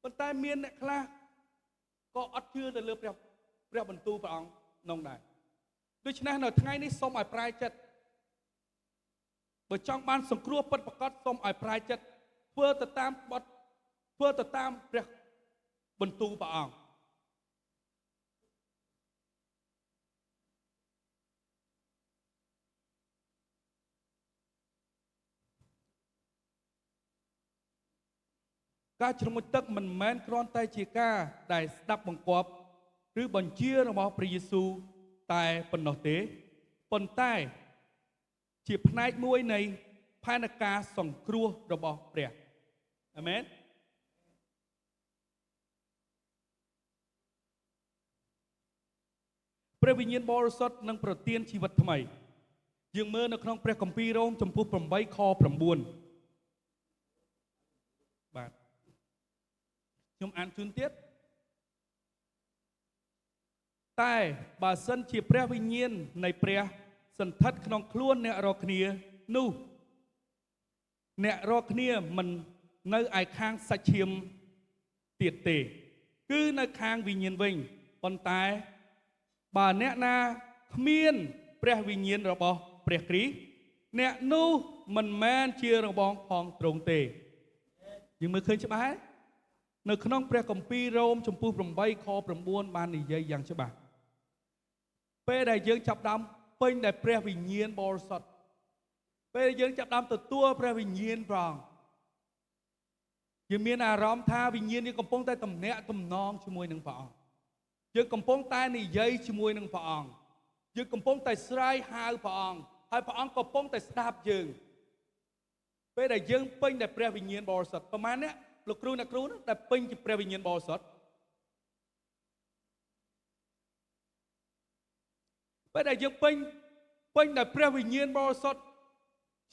ប៉ុន្តែមានអ្នកខ្លះក៏អត់ជឿទៅលើព្រះបន្ទូលព្រះអង្គនោះដែរដូច្នេះនៅថ្ងៃនេះសូមឲ្យប្រែចិត្តបើចង់បានសង្គ្រោះពិតប្រាកដសូមឲ្យប្រែចិត្តធ្វើទៅតាមព្រះបន្ទូលព្រះអង្គការជ្រមុជទឹកមិនមែនគ្រាន់តែជាការដែលស្ដាប់បង្គាប់ឬបញ្ជារបស់ព្រះយេស៊ូវតែប៉ុណ្ណោះទេប៉ុន្តែជាផ្នែកមួយនៃផែនការសង្គ្រោះរបស់ព្រះអាមែនព្រះវិញ្ញាណបរិសុទ្ធនឹងប្រទានជីវិតថ្មីយើងមើលនៅក្នុងព្រះគម្ពីររ៉ូមចំពុះ8ខ9បាទខ្ញុំអានជូនទៀតតែបើសិនជាព្រះវិញ្ញាណនៃព្រះសន្ធិដ្ឋក្នុងខ្លួនអ្នករាល់គ្នានោះអ្នករាល់គ្នាមិននៅឯខាងសាច់ឈាមទៀតទេគឺនៅខាងវិញ្ញាណវិញប៉ុន្តែបើអ្នកណាគ្មានព្រះវិញ្ញាណរបស់ព្រះគ្រីស្ទអ្នកនោះមិនមែនជារបងផងទ្រង់ទេយើងមើលឃើញច្បាស់ហើយនៅក្នុងព្រះគម្ពីររ៉ូមចំពុះ8ខ9បាននិយាយយ៉ាងច្បាស់ពេលដែលយើងចាប់ផ្ដើមពេញដោយព្រះវិញ្ញាណបរិសុទ្ធពេលយើងចាប់ផ្ដើមទទួលព្រះវិញ្ញាណព្រះអង្គយើងមានអារម្មណ៍ថាវិញ្ញាណនេះកំពុងតែទំនាក់ទំនងជាមួយនឹងព្រះអង្គយើងកំពុងតែនិយាយជាមួយនឹងព្រះអង្គយើងកំពុងតែស្រែកហៅព្រះអង្គហើយព្រះអង្គកំពុងតែស្ដាប់យើងពេលដែលយើងពេញដោយព្រះវិញ្ញាណបរិសុទ្ធប្រហែលអ្នក លោកគ្រូអ្នកគ្រូដែលពេញជាព្រះវិញ្ញាណបរិសុទ្ធពេលដែលយើងពេញដោយព្រះវិញ្ញាណបរិសុទ្ធ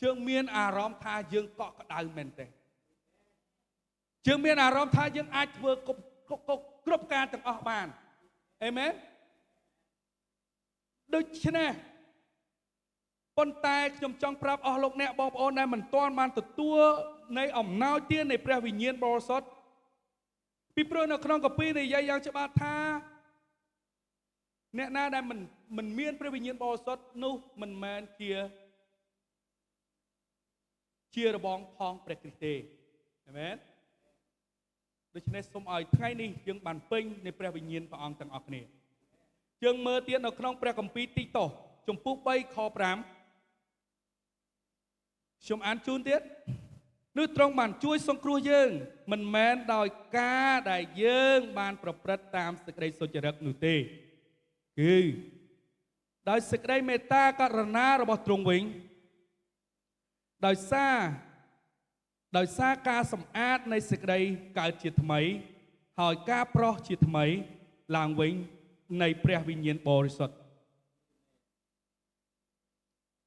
យើងមានអារម្មណ៍ថាយើងកក់ក្ដៅមែនទេយើងមានអារម្មណ៍ថាយើងអាចធ្វើគ្រប់ការទាំងអស់បានអេមែនដូច្នេះប៉ុន្តែខ្ញុំចង់ប្រាប់អស់លោកអ្នកបងប្អូនដែលមិនទាន់បានទទួលនៃអំណោយទាននៃព្រះវិញ្ញាណបរិសុទ្ធពីព្រោះនៅក្នុងកាពីនិយាយយ៉ាងច្បាស់ថាអ្នកណាដែលមិនមានព្រះវិញ្ញាណបរិសុទ្ធនោះមិនមែនជារបងផងព្រះគ្រីស្ទទេអាមែនដូច្នេះសូមឲ្យថ្ងៃនេះយើងបានពេញនៃព្រះវិញ្ញាណព្រះអង្គទាំងអស់គ្នាយើងមើលទៀតនៅក្នុងព្រះគម្ពីរទីតូសជំពូក3ខ5ខ្ញុំអានជូនទៀតនោះទ្រង់បានជួយសង្គ្រោះយើងមិនមែនដោយការដែលយើងបានប្រព្រឹត្តតាមសេចក្តីសុចរិតនោះទេគឺដោយសេចក្តីមេត្តាករុណារបស់ទ្រង់វិញដោយសារការសម្អាតនៃសេចក្តីកើតជាថ្មីហើយការប្រោះជាថ្មីឡើងវិញនៃព្រះវិញ្ញាណបរិសុទ្ធ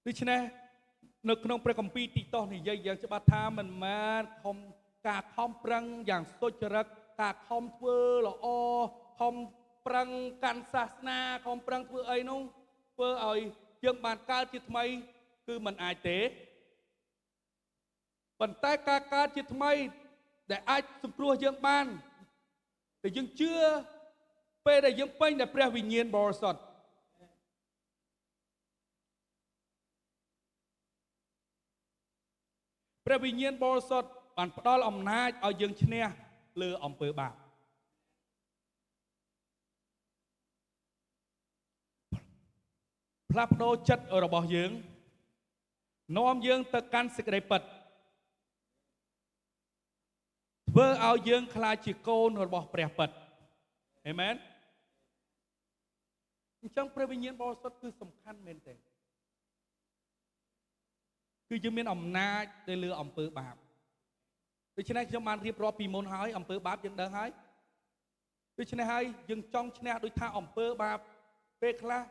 ដូច្នេះនៅក្នុងព្រះគម្ពីរទីតូសនិយាយយ៉ាងច្បាស់ថាមិនមែនការខំប្រឹងយ៉ាងសុចរិតការខំធ្វើល្អខំប្រឹងកាន់សាសនាខំប្រឹងធ្វើអីនោះធ្វើឲ្យយើងបានកើតជាថ្មីគឺមិនអាចទេប៉ុន្តែការកើតជាថ្មីដែលអាចសង្គ្រោះយើងបានតែយើងជឿពេលដែលយើងពេញដោយព្រះវិញ្ញាណបរិសុទ្ធព្រះវិញ្ញាណបរិសុទ្ធបានផ្ដល់អំណាចឲ្យយើងឈ្នះលើអំពើបាបផ្លាស់ប្ដូរចិត្តរបស់យើងនាំយើងទៅកាន់សេចក្តីពិតធ្វើឲ្យយើងក្លាយជាកូនរបស់ព្រះពិតអេមែនអញ្ចឹងព្រះវិញ្ញាណបរិសុទ្ធគឺសំខាន់មែនទេគឺយើងមានអំណាចទៅលើអំពើបាបដូច្នេះខ្ញុំបានរៀបរាប់ពីមុនហើយអំពើបាបយើងដឹងហើយដូច្នេះហើយយើងចង់ឈ្នះដូចថាអំពើបាបពេលខ្លះ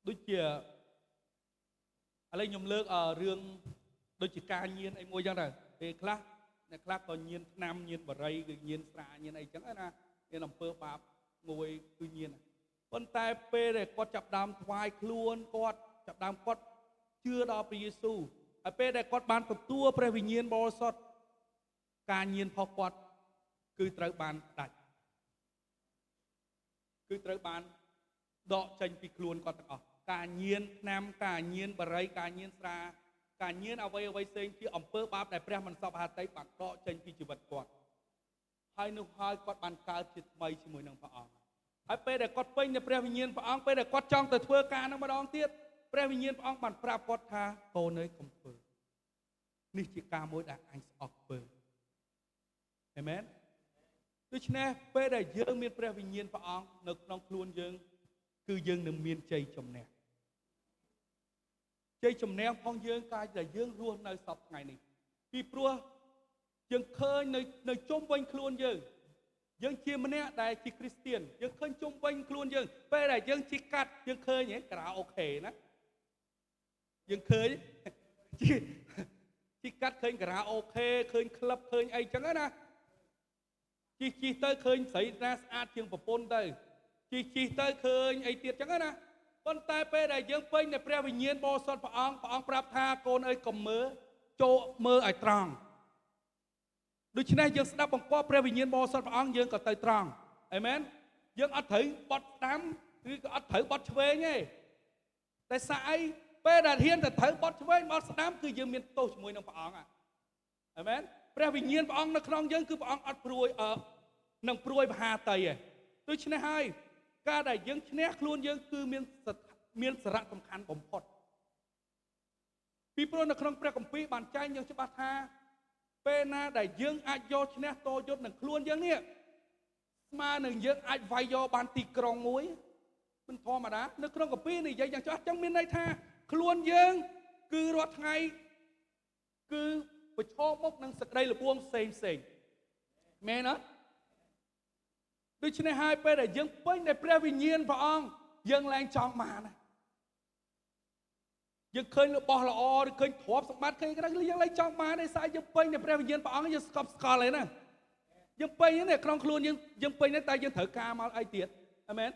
ដូចជាឥឡូវខ្ញុំលើករឿងដូចជាការញៀនអីមួយចឹងទៅពេលខ្លះអ្នកខ្លះក៏ញៀនថ្នាំញៀនបរិយគឺញៀនស្រាញៀនអីចឹងណាមានអំពើបាបមួយគឺញៀនប៉ុន្តែពេលដែលគាត់ចាប់ដើមថ្វាយខ្លួនគាត់ចាប់ដើមគាត់ជឿដល់ព្រះយេស៊ូវហើយពេលដែលគាត់បានទទួលព្រះវិញ្ញាណបរិសុទ្ធការញៀនផុសគាត់គឺត្រូវបានដាច់គឺត្រូវបានដកចេញពីខ្លួនគាត់ទាំងអស់ការញៀនថ្នាំការញៀនបរិយការញៀនស្រាការញៀនអ្វីផ្សេងជាអំពើបាបដែលព្រះមិនសពហត្ថីបានដកចេញពីជីវិតគាត់ហើយនោះហើយគាត់បានកើតជាថ្មីជាមួយនឹងព្រះអង្គហើយពេលដែលគាត់ពេញនៅព្រះវិញ្ញាណព្រះអង្គពេលដែលគាត់ចង់ទៅធ្វើការនឹងម្ដងទៀតព្រះវិញ្ញាណព្រះអង្គបានប្រាប់គាត់ថាកូនអើយកុំធ្វើនេះជាការមួយដែលអញស្អប់ធ្វើអាមែនដូច្នេះពេលដែលយើងមានព្រះវិញ្ញាណព្រះអង្គនៅក្នុងខ្លួនយើងគឺយើងនឹងមានជ័យជំនះជ័យជំនះផងយើងកាយដែលយើងរស់នៅសពថ្ងៃនេះពីព្រោះយើងឃើញនៅជុំវិញខ្លួនយើងជាម្នាក់ដែលជាគ្រីស្ទានយើងឃើញជុំវិញខ្លួនយើងពេលដែលយើងជិះកាត់យើងឃើញការ៉ាអូខេណាយើងឃើញជិះកាត់ឃើញការ៉ាអូខេឃើញក្លឹបឃើញអីចឹងណាជិះទៅឃើញស្រីណាស្អាតជាងប្រពន្ធទៅជិះទៅឃើញអីទៀតចឹងណាប៉ុន្តែពេលដែលយើងពេញនៅព្រះវិញ្ញាណបរិសុទ្ធព្រះអង្គប្រាប់ថាកូនអើយកុំមើលចូលមើលឲ្យត្រង់ដូច្នេះយើងស្ដាប់បង្គាប់ព្រះវិញ្ញាណបរិសុទ្ធព្រះអង្គយើងក៏ទៅត្រង់អេមែនយើងអត់ត្រូវបត់ស្ដាំឬក៏អត់ត្រូវបត់ឆ្វេងទេតែសាក់អីពេលដែលហ៊ានទៅត្រូវបត់ឆ្វេងបត់ស្ដាំគឺយើងមានទោសជាមួយនឹងព្រះអង្គអេមែនព្រះវិញ្ញាណព្រះអង្គនៅក្នុងយើងគឺព្រះអង្គអត់ព្រួយនឹងព្រួយបហាតីទេដូច្នេះហើយការដែលយើងឈ្នះខ្លួនយើងគឺមានសារៈសំខាន់បំផុតពីព្រោះនៅក្នុងព្រះគម្ពីរបានចែងយ៉ាងច្បាស់ថាពេលណាដែលយើងអាចយកឈ្នះតយុទ្ធនឹងខ្លួនយើងនេះស្មើនឹងយើងអាចវាយយកបានទីក្រុងមួយមិនធម្មតានៅក្នុងគម្ពីរនិយាយយ៉ាងច្បាស់ចឹងមានន័យថាខ្លួនយើងគឺរាល់ថ្ងៃគឺប្រឈមមុខនឹងសេចក្តីល្បួងផ្សេង មែនអត់ដូច្នេះហើយពេលដែលយើងពេញដោយព្រះវិញ្ញាណព្រះអង្គយើងឡើងចង់បានយើងឃើញរបស់ល្អឬឃើញទ្រព្យសម្បត្តិឃើញក្រៅយើងឡើងចង់បានឯស្អែកយើងពេញដោយព្រះវិញ្ញាណព្រះអង្គយើងស្កប់ស្កល់ហើយណាយើងពេញនេះក្នុងខ្លួនយើងពេញតែយើងត្រូវការមកអីទៀតអាមែន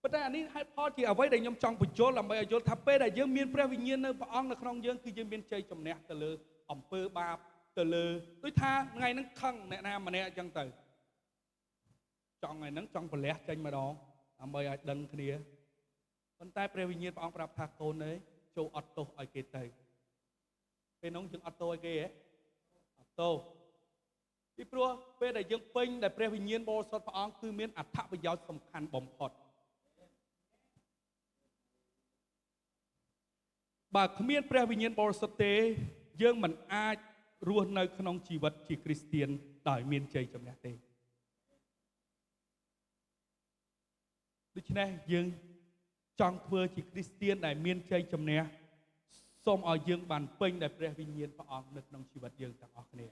ប៉ុន្តែអានេះហេតុផលជាអ្វីដែលខ្ញុំចង់បញ្យល់ដើម្បីឲ្យយល់ថាពេលដែលយើងមានព្រះវិញ្ញាណនៅព្រះអង្គនៅក្នុងយើងគឺយើងមានជ័យជំនះទៅលើអំពើបាបទៅលើដូចថាថ្ងៃហ្នឹងខឹងអ្នកណាម្នាក់អញ្ចឹងទៅចង់ថ្ងៃហ្នឹងចង់ប្រលះចេញម្ដងដើម្បីឲ្យដឹងគ្នាប៉ុន្តែព្រះវិញ្ញាណព្រះអង្គប្រាប់ថាកូនអើយចូលអត់ទោសឲ្យគេទៅពេលនោះយើងអត់ទោសឲ្យគេហ៎អត់ទោសពីព្រោះពេលដែលយើងពេញដែលព្រះវិញ្ញាណបរិសុទ្ធព្រះអង្គគឺមានអត្ថប្រយោជន៍សំខាន់បំផុតបើគ្មានព្រះវិញ្ញាណបរិសុទ្ធទេយើងមិនអាចរស់នៅក្នុងជីវិតជាគ្រីស្ទានដោយមានជ័យជំនះទេដូច្នេះយើងចង់ធ្វើជាគ្រីស្ទានដែលមានជ័យជំនះសូមឲ្យយើងបានពេញដោយព្រះវិញ្ញាណព្រះអង្គនៅក្នុងជីវិតយើងទាំងអស់គ្នា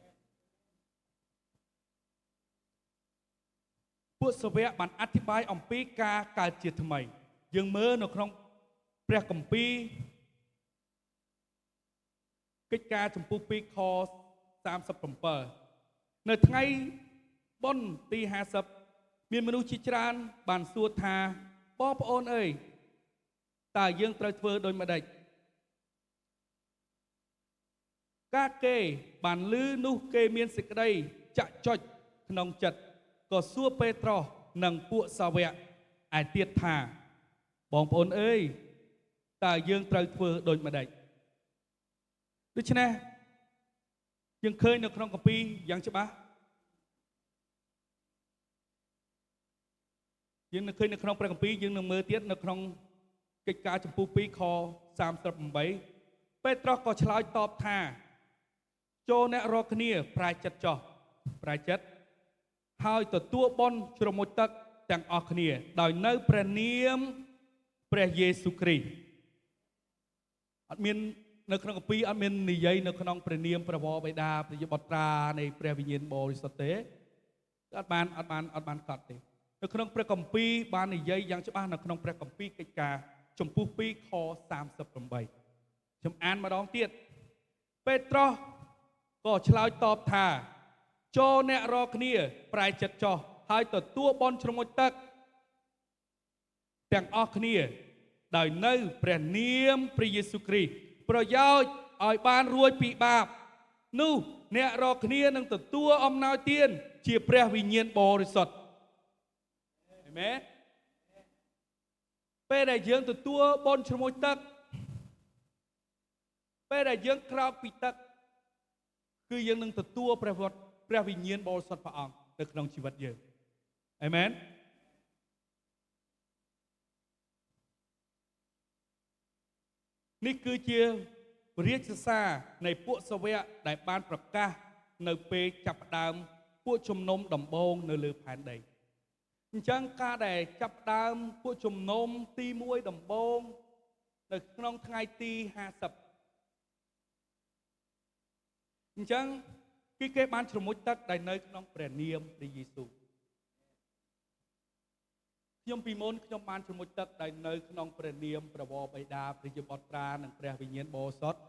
ពួកសាវកបានអធិប្បាយអំពីការកើតជាថ្មីយើងមើលនៅក្នុងព្រះគម្ពីរកិច្ចការចំពោះ2ខ37នៅថ្ងៃបុណ្យទី50មានមនុស្សជាច្រើនបានសួរថាបងប្អូនអើយតើយើងត្រូវធ្វើដូចម្ដេចការគេបានឮនោះគេមានសេចក្តីចាក់ចុចក្នុងចិត្តក៏សួរពេត្រុសនិងពួកសាវកឯទៀតថាបងប្អូនអើយតើយើងត្រូវធ្វើដូចម្ដេចដូច្នេះយើងឃើញនៅក្នុងគម្ពីរយ៉ាងច្បាស់យើងនឹងឃើញនៅក្នុងព្រះគម្ពីរយើងនឹងមើលទៀតនៅក្នុងកិច្ចការចំពោះ2ខ38ពេត្រុសក៏ឆ្លើយតបថាចូលអ្នករាល់គ្នាប្រែចិត្តចោះប្រែចិត្តហើយទទួលបុណ្យជ្រមុជទឹកទាំងអស់គ្នាដោយនៅព្រះនាមព្រះយេស៊ូវគ្រីស្ទអត់មាននៅក្នុងគម្ពីរអត់មាននិយាយនៅក្នុងព្រះនាមព្រះវរបិតាព្រះយបុត្រានៃព្រះវិញ្ញាណបរិសុទ្ធទេអត់បានកត់ទេនៅក្នុងព្រះគម្ពីរបាននិយាយយ៉ាងច្បាស់នៅក្នុងព្រះគម្ពីរកិច្ចការចំពោះ2ខ38ខ្ញុំអានម្ដងទៀតពេត្រុសក៏ឆ្លើយតបថាចូលអ្នករាល់គ្នាប្រែចិត្តចោះហើយទទួលបុណ្យជ្រមុជទឹកទាំងអស់គ្នាដោយនៅព្រះនាមព្រះយេស៊ូវគ្រីស្ទប្រយោជន៍ឲ្យបានរួចពីបាបនោះអ្នករាល់គ្នានឹងទទួលអំណោយទានជាព្រះវិញ្ញាណបរិសុទ្ធអាមែនពេលដែលយើងទទួលបុណ្យជ្រមុជទឹកពេលដែលយើងក្រោកពីទឹកគឺយើងនឹងទទួលព្រះវិញ្ញាណបរិសុទ្ធព្រះអង្គនៅក្នុងជីវិតយើងអាមែននេះគឺជារាជសារនៃពួកសាវកដែលបានប្រកាសនៅពេលចាប់ផ្ដើមពួកជំនុំដំបូងនៅលើផែនដីអញ្ចឹងការដែលចាប់ផ្ដើមពួកជំនុំទី1ដំបូងនៅក្នុងថ្ងៃទី50អញ្ចឹងគេបានជ្រមុជទឹកដែលនៅក្នុងព្រះនាមព្រះយេស៊ូវខ្ញុំពីមុនខ្ញុំបានជ្រមុជទឹកដែលនៅក្នុងព្រះនាមព្រះវរបិតាព្រះយេបុត្រានិងព្រះវិញ្ញាណបរិសុទ្ធ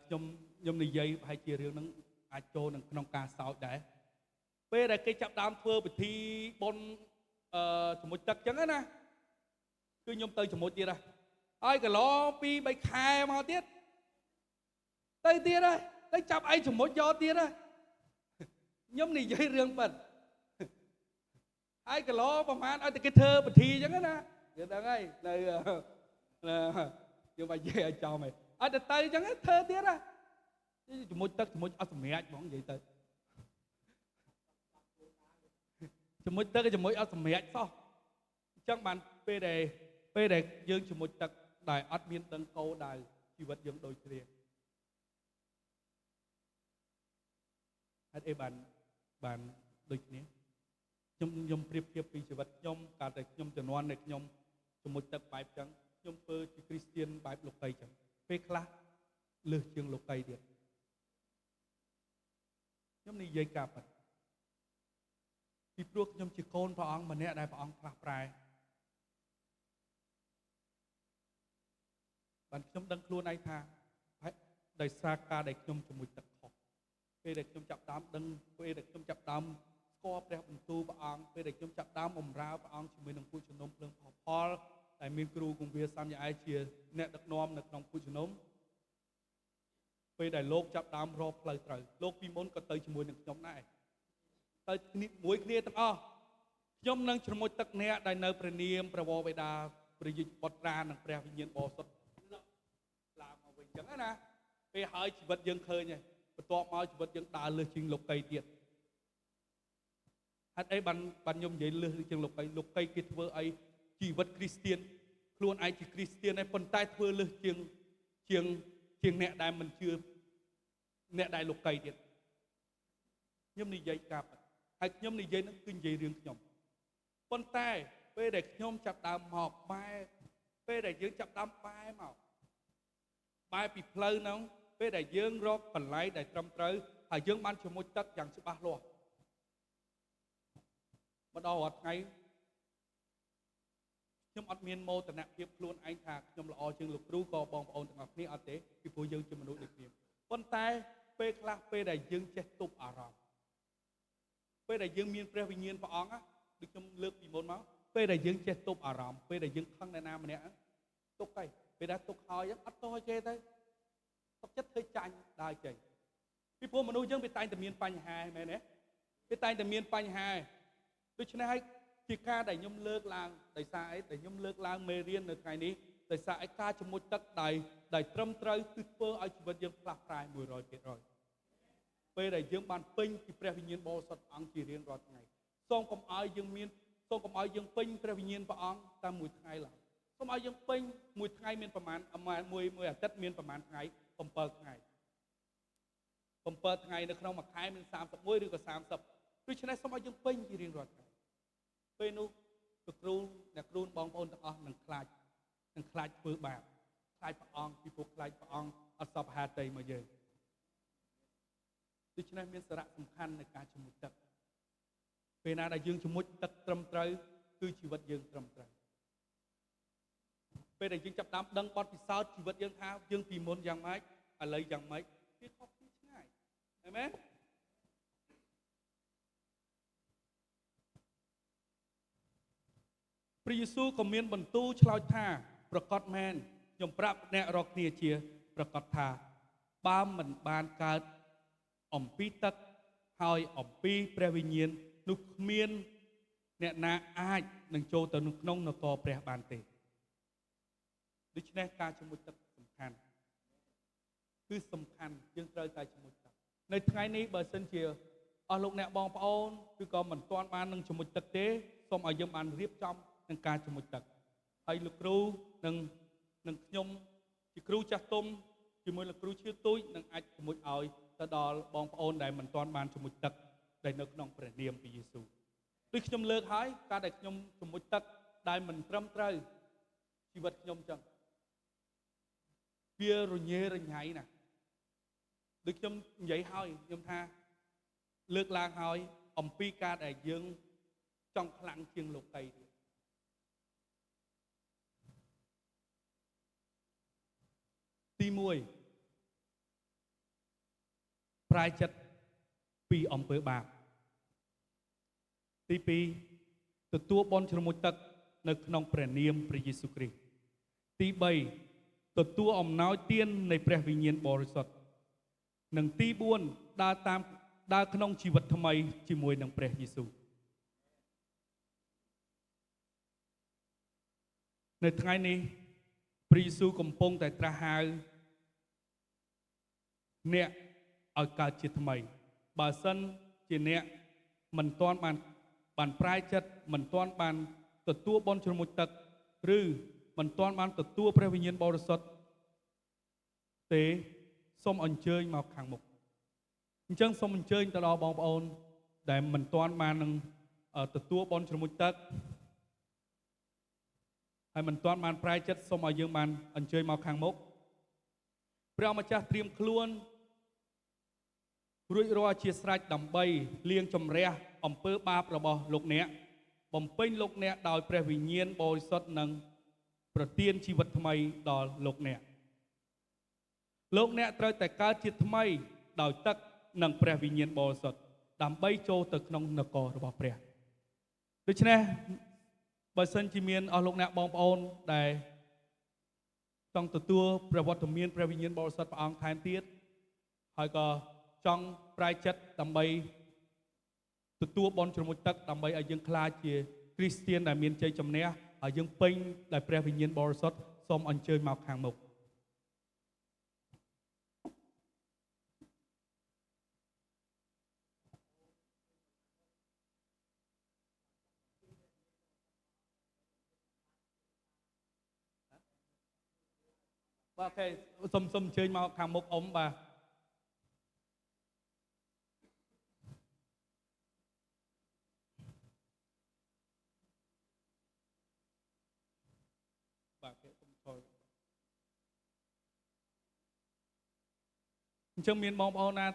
ខ្ញុំនិយាយប្រហែលជារឿងហ្នឹងអាចចូលក្នុងការសោចដែរពេលដែលគេចាប់ដើមធ្វើពិធីបុណ្យជ្រមុជទឹកអញ្ចឹងណាគឺខ្ញុំទៅជ្រមុជទៀតហើយកន្លង2 3ខែមកទៀតទៅទៀតហើយទៅចាប់អីជ្រមុជយកទៀតហើយខ្ញុំនិយាយរឿងប៉ិតហើយកន្លងប្រហែលឲ្យតែគេធ្វើពិធីអញ្ចឹងណាយើងដឹងហើយនៅយើងបាច់និយាយឲ្យចំហ៎ឲ្យតែទៅអញ្ចឹងធ្វើទៀតណាជ្រមុជទឹកជ្រមុជអត់សម្រាប់ហ្មងនិយាយទៅជ្រមុជទឹកជ្រមុជអត់សម្រាប់សោះអញ្ចឹងបានពេលដែលយើងជ្រមុជទឹកដែលអត់មានដឹងគោលដៅជីវិតយើងដូចគ្នាហេតុអីបានដូចគ្នាខ្ញុំប្រៀបធៀបពីជីវិតខ្ញុំកាលតែខ្ញុំជំនាន់ដែលខ្ញុំជំមុជទឹកបែបចឹងខ្ញុំធ្វើជាគ្រីស្ទានបែបលោកីចឹងពេលខ្លះលើសជាងលោកីទៀត ខ្ញុំនិយាយកាប់ពីព្រោះខ្ញុំជាកូនព្រះអង្គម្នាក់ដែលព្រះអង្គផ្លាស់ប្រែបានខ្ញុំដឹងខ្លួនឯងថាដោយសារការដែលខ្ញុំជាមួយទឹកខុសពេលដែលខ្ញុំចាប់ដើមដឹងពេលដែលខ្ញុំចាប់ដើមស្គាល់ព្រះបន្ទូលព្រះអង្គពេលដែលខ្ញុំចាប់ដើមបម្រើព្រះអង្គជាមួយនឹងពួកជំនុំភ្លើងផលដែលមានគ្រូគង្វាលសាមយ៉ាអែជាអ្នកដឹកនាំនៅក្នុងពួកជំនុំពេលដែលលោកចាប់ដើមរកផ្លូវត្រូវលោកពីមុនក៏ទៅជាមួយនឹងខ្ញុំដែរទៅមួយគ្នាទាំងអស់ខ្ញុំនឹងជ្រមុជទឹកអ្នកដែលនៅព្រះនាមព្រះវរបិតាព្រះយេបុត្រានិងព្រះវិញ្ញាណបរិសុទ្ធឡើងមកវិញអញ្ចឹងណាពេលហើយជីវិតយើងឃើញហើយបន្ទាប់មកជីវិតយើងដើរលើសជាងលោកីទៀតហេតុអីបានខ្ញុំនិយាយលើសជាងលោកីគេធ្វើអីជីវិតគ្រីស្ទានខ្លួនឯងជាគ្រីស្ទានហើយប៉ុន្តែធ្វើលើសជាងអ្នកដែលមិនជឿអ្នកដែលលោកីទៀតខ្ញុំនិយាយកាប់ហើយខ្ញុំនិយាយហ្នឹងគឺនិយាយរឿងខ្ញុំប៉ុន្តែពេលដែលខ្ញុំចាប់ដើមមកបែរពេលដែលយើងចាប់ដើមបែរមកបែរពីផ្លូវហ្នឹងពេលដែលយើងរកកន្លែងដែលត្រឹមត្រូវហើយយើងបានជាមួយទឹកយ៉ាងច្បាស់លាស់ម្ដងរាល់ថ្ងៃខ្ញុំអត់មានមោទនភាពខ្លួនឯងថាខ្ញុំល្អជាងលោកគ្រូក៏បងប្អូនទាំងអស់គ្នាអត់ទេពីព្រោះយើងជាមនុស្សដូចគ្នាប៉ុន្តែពេលខ្លះពេលដែលយើងចេះទប់អារម្មណ៍ពេលដែលយើងមានព្រះវិញ្ញាណព្រះអង្គដូចខ្ញុំលើកពីមុនមកពេលដែលយើងចេះទប់អារម្មណ៍ពេលដែលយើងខឹងអ្នកណាម្នាក់ទុកទៅពេលដែលទុកហើយអត់តោះគេទៅទុកចិត្តធ្វើចាញ់ដើរចេញពីព្រោះមនុស្សយើងវាតែងតែមានបញ្ហាមែនទេវាតែងតែមានបញ្ហាដូច្នេះហើយជាការដែលខ្ញុំលើកឡើងដោយសារអីដែលខ្ញុំលើកឡើងមេរៀននៅថ្ងៃនេះដោយសារឯការជំនួយទឹកដែលត្រឹមត្រូវគឺធ្វើឲ្យជីវិតយើងផ្លាស់ប្រែ 100% ពេលដែលយើងបានពេញពីព្រះវិញ្ញាណបរិសុទ្ធអង្គជារៀងរាល់ថ្ងៃសូមកុំឲ្យយើងពេញព្រះវិញ្ញាណព្រះអង្គតាមមួយថ្ងៃឡើយសូមឲ្យយើងពេញមួយថ្ងៃមានប្រមាណមួយអាទិត្យមានប្រមាណថ្ងៃ7ថ្ងៃ7ថ្ងៃនៅក្នុងមួយខែមាន31ឬក៏30ដូច្នេះសូមឲ្យយើងពេញជារៀងរាល់ថ្ងៃពេលនោះលោកគ្រូអ្នកគ្រូបងប្អូនទាំងអស់នឹងខ្លាចធ្វើបាបខ្លាចព្រះអង្គពីព្រោះខ្លាចព្រះអង្គអត់សពហាតីមកយើងដូច្នេះមានសារៈសំខាន់នៃការជំនួយទឹកពេលណាដែលយើងជំនួយទឹកត្រឹមត្រូវគឺជីវិតយើងត្រឹមត្រូវពេលដែលយើងចាប់តាមដឹងបទពិសោធន៍ជីវិតយើងថាយើងពីមុនយ៉ាងម៉េចឥឡូវយ៉ាងម៉េចវាខុសគ្នាឆ្ងាយឃើញទេព្រះយេស៊ូវក៏មានបន្ទូលឆ្លើយថាប្រកាសមែនខ្ញុំប្រាប់អ្នករាល់គ្នាជាប្រកាសថាបើមិនបានកើតអំពីទឹកហើយអំពីព្រះវិញ្ញាណនោះគ្មានអ្នកណាអាចនឹងចូលទៅក្នុងនគរព្រះបានទេដូច្នេះការជំនួយទឹកសំខាន់គឺសំខាន់យើងត្រូវតែជំនួយទឹកនៅថ្ងៃនេះបើសិនជាអស់លោកអ្នកបងប្អូនគឺក៏មិនទាន់បាននឹងជំនួយទឹកទេសូមឲ្យយើងបានរៀបចំនឹងការជំនួយទឹកហើយលោកគ្រូនឹងខ្ញុំជាគ្រូចាស់ទុំជាមួយលោកគ្រូឈឿទូចនឹងអាចជំនួយឲ្យទៅដល់បងប្អូនដែលមិនទាន់បានជំនួយទឹកដែលនៅក្នុងព្រះនាមព្រះយេស៊ូវដូចខ្ញុំលើកហើយការដែលខ្ញុំជំនួយទឹកដែលមិនត្រឹមត្រូវជីវិតខ្ញុំចឹងវារញ៉េរញ៉ៃណាស់ដូចខ្ញុំនិយាយហើយខ្ញុំថាលើកឡើងហើយអំពីការដែលយើងចង់ខ្លាំងជាងលោកីទៀតទី1ប្រែចិត្តពីអំពើបាបទី2ទទួលបន់ជ្រមុជទឹកនៅក្នុងព្រះនាមព្រះយេស៊ូវគ្រីស្ទទី3ទទួលអំណោយទាននៃព្រះវិញ្ញាណបរិសុទ្ធនិងទី4ដើរក្នុងជីវិតថ្មីជាមួយនឹងព្រះយេស៊ូវនៅថ្ងៃនេះព្រះយេស៊ូវកំពុងតែត្រាស់ហៅអ្នកឲ្យកើតជាថ្មីបើសិនជាអ្នកមិនទាន់បានប្រែចិត្តមិនទាន់បានទទួលបន់ជ្រមុជទឹកឬមិនទាន់បានទទួលព្រះវិញ្ញាណបរិសុទ្ធទេសូមអញ្ជើញមកខាងមុខអញ្ចឹងសូមអញ្ជើញទៅដល់បងប្អូនដែលមិនទាន់បាននឹងទទួលបន់ជ្រមុជទឹកហើយមិនទាន់បានប្រែចិត្តសូមឲ្យយើងបានអញ្ជើញមកខាងមុខព្រះម្ចាស់ត្រៀមខ្លួន រួចរាល់ជាស្រេចដើម្បីលាងជំរះអំពើបាបរបស់លោកអ្នកបំពេញលោកអ្នកដោយព្រះវិញ្ញាណបរិសុទ្ធនិងប្រទានជីវិតថ្មីដល់លោកអ្នកត្រូវតែកើតជាថ្មីដោយទឹកនិងព្រះវិញ្ញាណបរិសុទ្ធដើម្បីចូលទៅក្នុងនគររបស់ព្រះដូច្នេះបើសិនជាមានអស់លោកអ្នកបងប្អូនដែលចង់ទទួលព្រះវត្តមានព្រះវិញ្ញាណបរិសុទ្ធព្រះអង្គថែមទៀតហើយក៏ចង់ប្រែចិត្តដើម្បីទទួលបន់ជ្រមុជទឹកដើម្បីឲ្យយើងក្លាយជាគ្រីស្ទានដែលមានជ័យជំនះហើយយើងពេញដោយព្រះវិញ្ញាណបរិសុទ្ធសូមអញ្ជើញមកខាងមុខបាទអូខេសូមអញ្ជើញមកខាងមុខអ៊ំបាទបាទគេសូមថយអញ្ចឹងមានបងប្អូនណា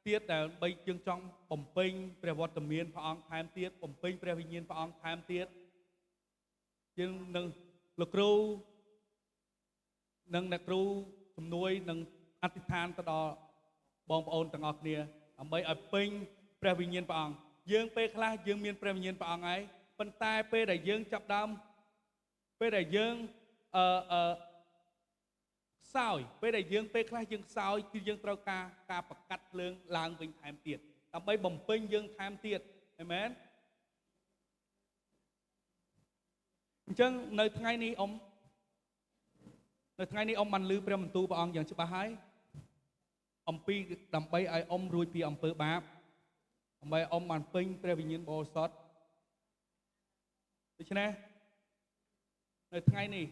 ទៀតដែលបីយើងចង់បំពេញព្រះវត្តមានព្រះអង្គថែមទៀតបំពេញព្រះវិញ្ញាណព្រះអង្គថែមទៀតយើងនឹងលោកគ្រូនិងអ្នកគ្រូជំនួយនឹងអធិដ្ឋានទៅដល់បងប្អូនទាំងអស់គ្នាដើម្បីឲ្យពេញព្រះវិញ្ញាណព្រះអង្គយើងពេលខ្លះយើងមានព្រះវិញ្ញាណព្រះអង្គហើយប៉ុន្តែពេលដែលយើងចាប់ដើមពេលដែលយើងខ្សោយពេលដែលយើងពេលខ្លះយើងខ្សោយគឺយើងត្រូវការបង្កាត់ភ្លើងឡើងវិញថែមទៀតដើម្បីបំពេញយើងថែមទៀតអេមែនអញ្ចឹងនៅថ្ងៃនេះអ៊ំបានឮព្រះបន្ទូលព្រះអង្គយ៉ាងច្បាស់ហើយអំពីដើម្បីឲ្យអ៊ំរួចពីអំពើបាបដើម្បីអ៊ំបានពេញព្រះវិញ្ញាណបរិសុទ្ធដូច្នេះនៅថ្ងៃនេះ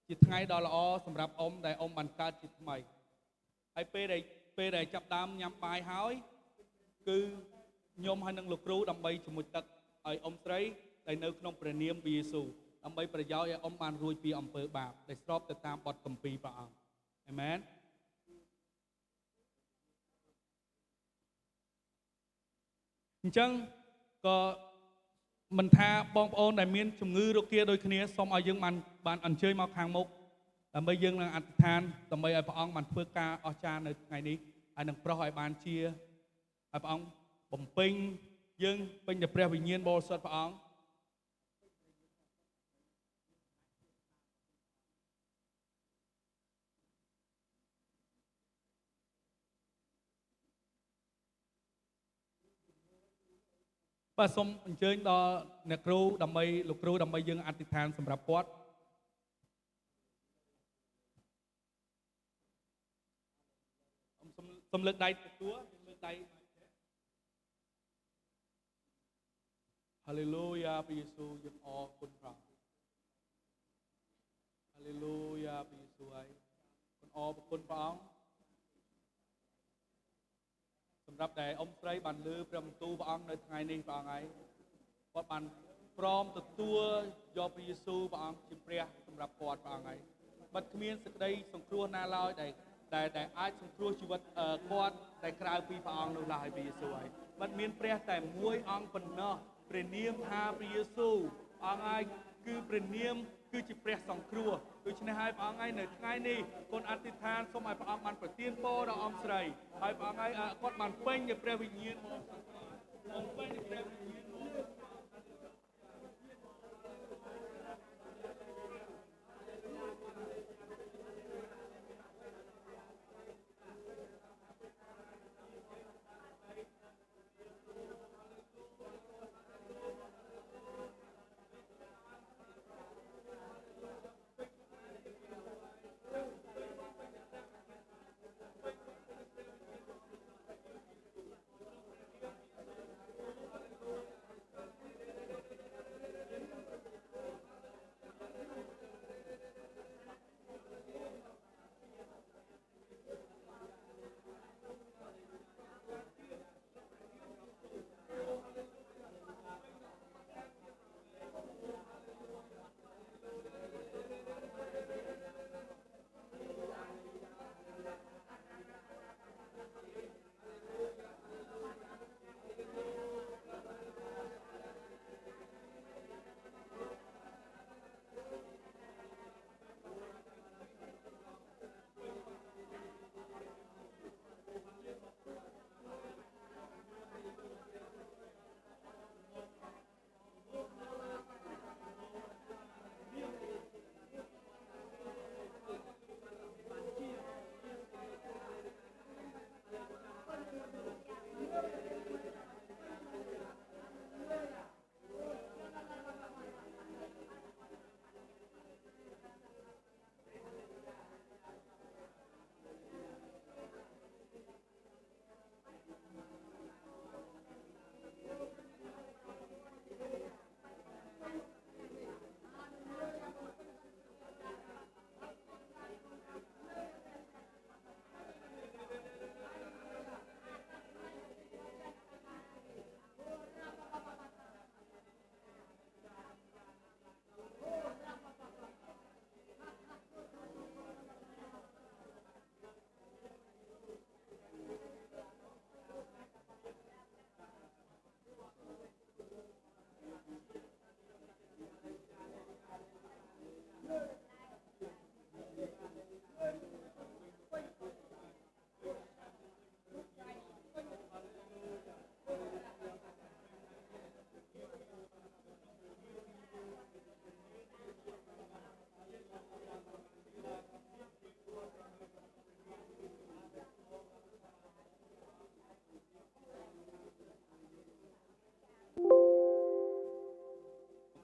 ជាថ្ងៃដ៏ល្អសម្រាប់អ៊ំដែលអ៊ំបានកើតជាថ្មីហើយពេលដែលចាប់ដើមញ៉ាំបាយហើយគឺខ្ញុំហើយនឹងលោកគ្រូដើម្បីជំនួយទឹកឲ្យអ៊ំស្រីដែលនៅក្នុងព្រះនាមព្រះយេស៊ូវដើម្បីប្រយោជន៍ឲ្យអ៊ំបានរួចពីអំពើបាបដែលស្របទៅតាមបទគម្ពីរព្រះអង្គអាមែនអញ្ចឹងក៏មិនថាបងប្អូនដែលមានជំងឺរោគាដូចគ្នាសូមឲ្យយើងបានអញ្ជើញមកខាងមុខដើម្បីយើងនឹងអធិដ្ឋានដើម្បីឲ្យព្រះអង្គបានធ្វើការអស្ចារ្យនៅថ្ងៃនេះហើយនឹងប្រោសឲ្យបានជាឲ្យព្រះអង្គបំពេញយើងពេញតែព្រះវិញ្ញាណបរិសុទ្ធព្រះអង្គបាទសូមអញ្ជើញដល់អ្នកគ្រូដើម្បីលោកគ្រូដើម្បីយើងអធិដ្ឋានសម្រាប់គាត់សូមលើកដៃទទួលលើកដៃហាឡេលូយ៉ាព្រះយេស៊ូវយើងអរគុណព្រះហាឡេលូយ៉ាព្រះយេស៊ូវហើយគុណអរគុណព្រះអង្គសម្រាប់តែអ៊ំស្រីបានលើព្រះបន្ទូលព្រះអង្គនៅថ្ងៃនេះព្រះអង្គហើយគាត់បានព្រមទទួលយកព្រះយេស៊ូវព្រះអង្គជាព្រះសម្រាប់គាត់ព្រះអង្គហើយបាត់គ្មានសេចក្តីសង្គ្រោះណាឡើយដែលអាចសង្គ្រោះជីវិតគាត់តែក្រៅពីព្រះអង្គនោះឡើយព្រះយេស៊ូវហើយបាត់មានព្រះតែមួយអង្គប៉ុណ្ណោះព្រះនាមថាព្រះយេស៊ូវអង្គហើយគឺព្រះនាមគឺជាព្រះសង្គ្រោះដូច្នេះហើយព្រះអង្គហើយនៅថ្ងៃនេះកូនអធិដ្ឋានសូមឲ្យព្រះអង្គបានប្រទានពរដល់អ៊ំស្រីហើយព្រះអង្គហើយគាត់បានពេញនូវព្រះវិញ្ញាណមកពេញនូវព្រះវិញ្ញាណ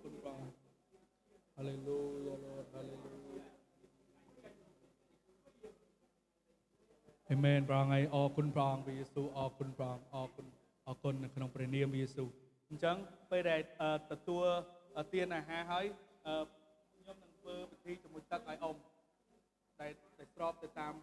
គុណព្រះអង្គ Hallelujah Lord Hallelujah Amen ព្រះអង្គហើយអរគុណព្រះអង្គព្រះយេស៊ូវអរគុណព្រះអង្គអរគុណនៅក្នុងព្រះនាមព្រះយេស៊ូវអញ្ចឹងពេលដែលទទួលទានអាហារហើយខ្ញុំនឹងធ្វើពិធីជាមួយទឹកឲ្យអ៊ំដែលស្របទៅតាម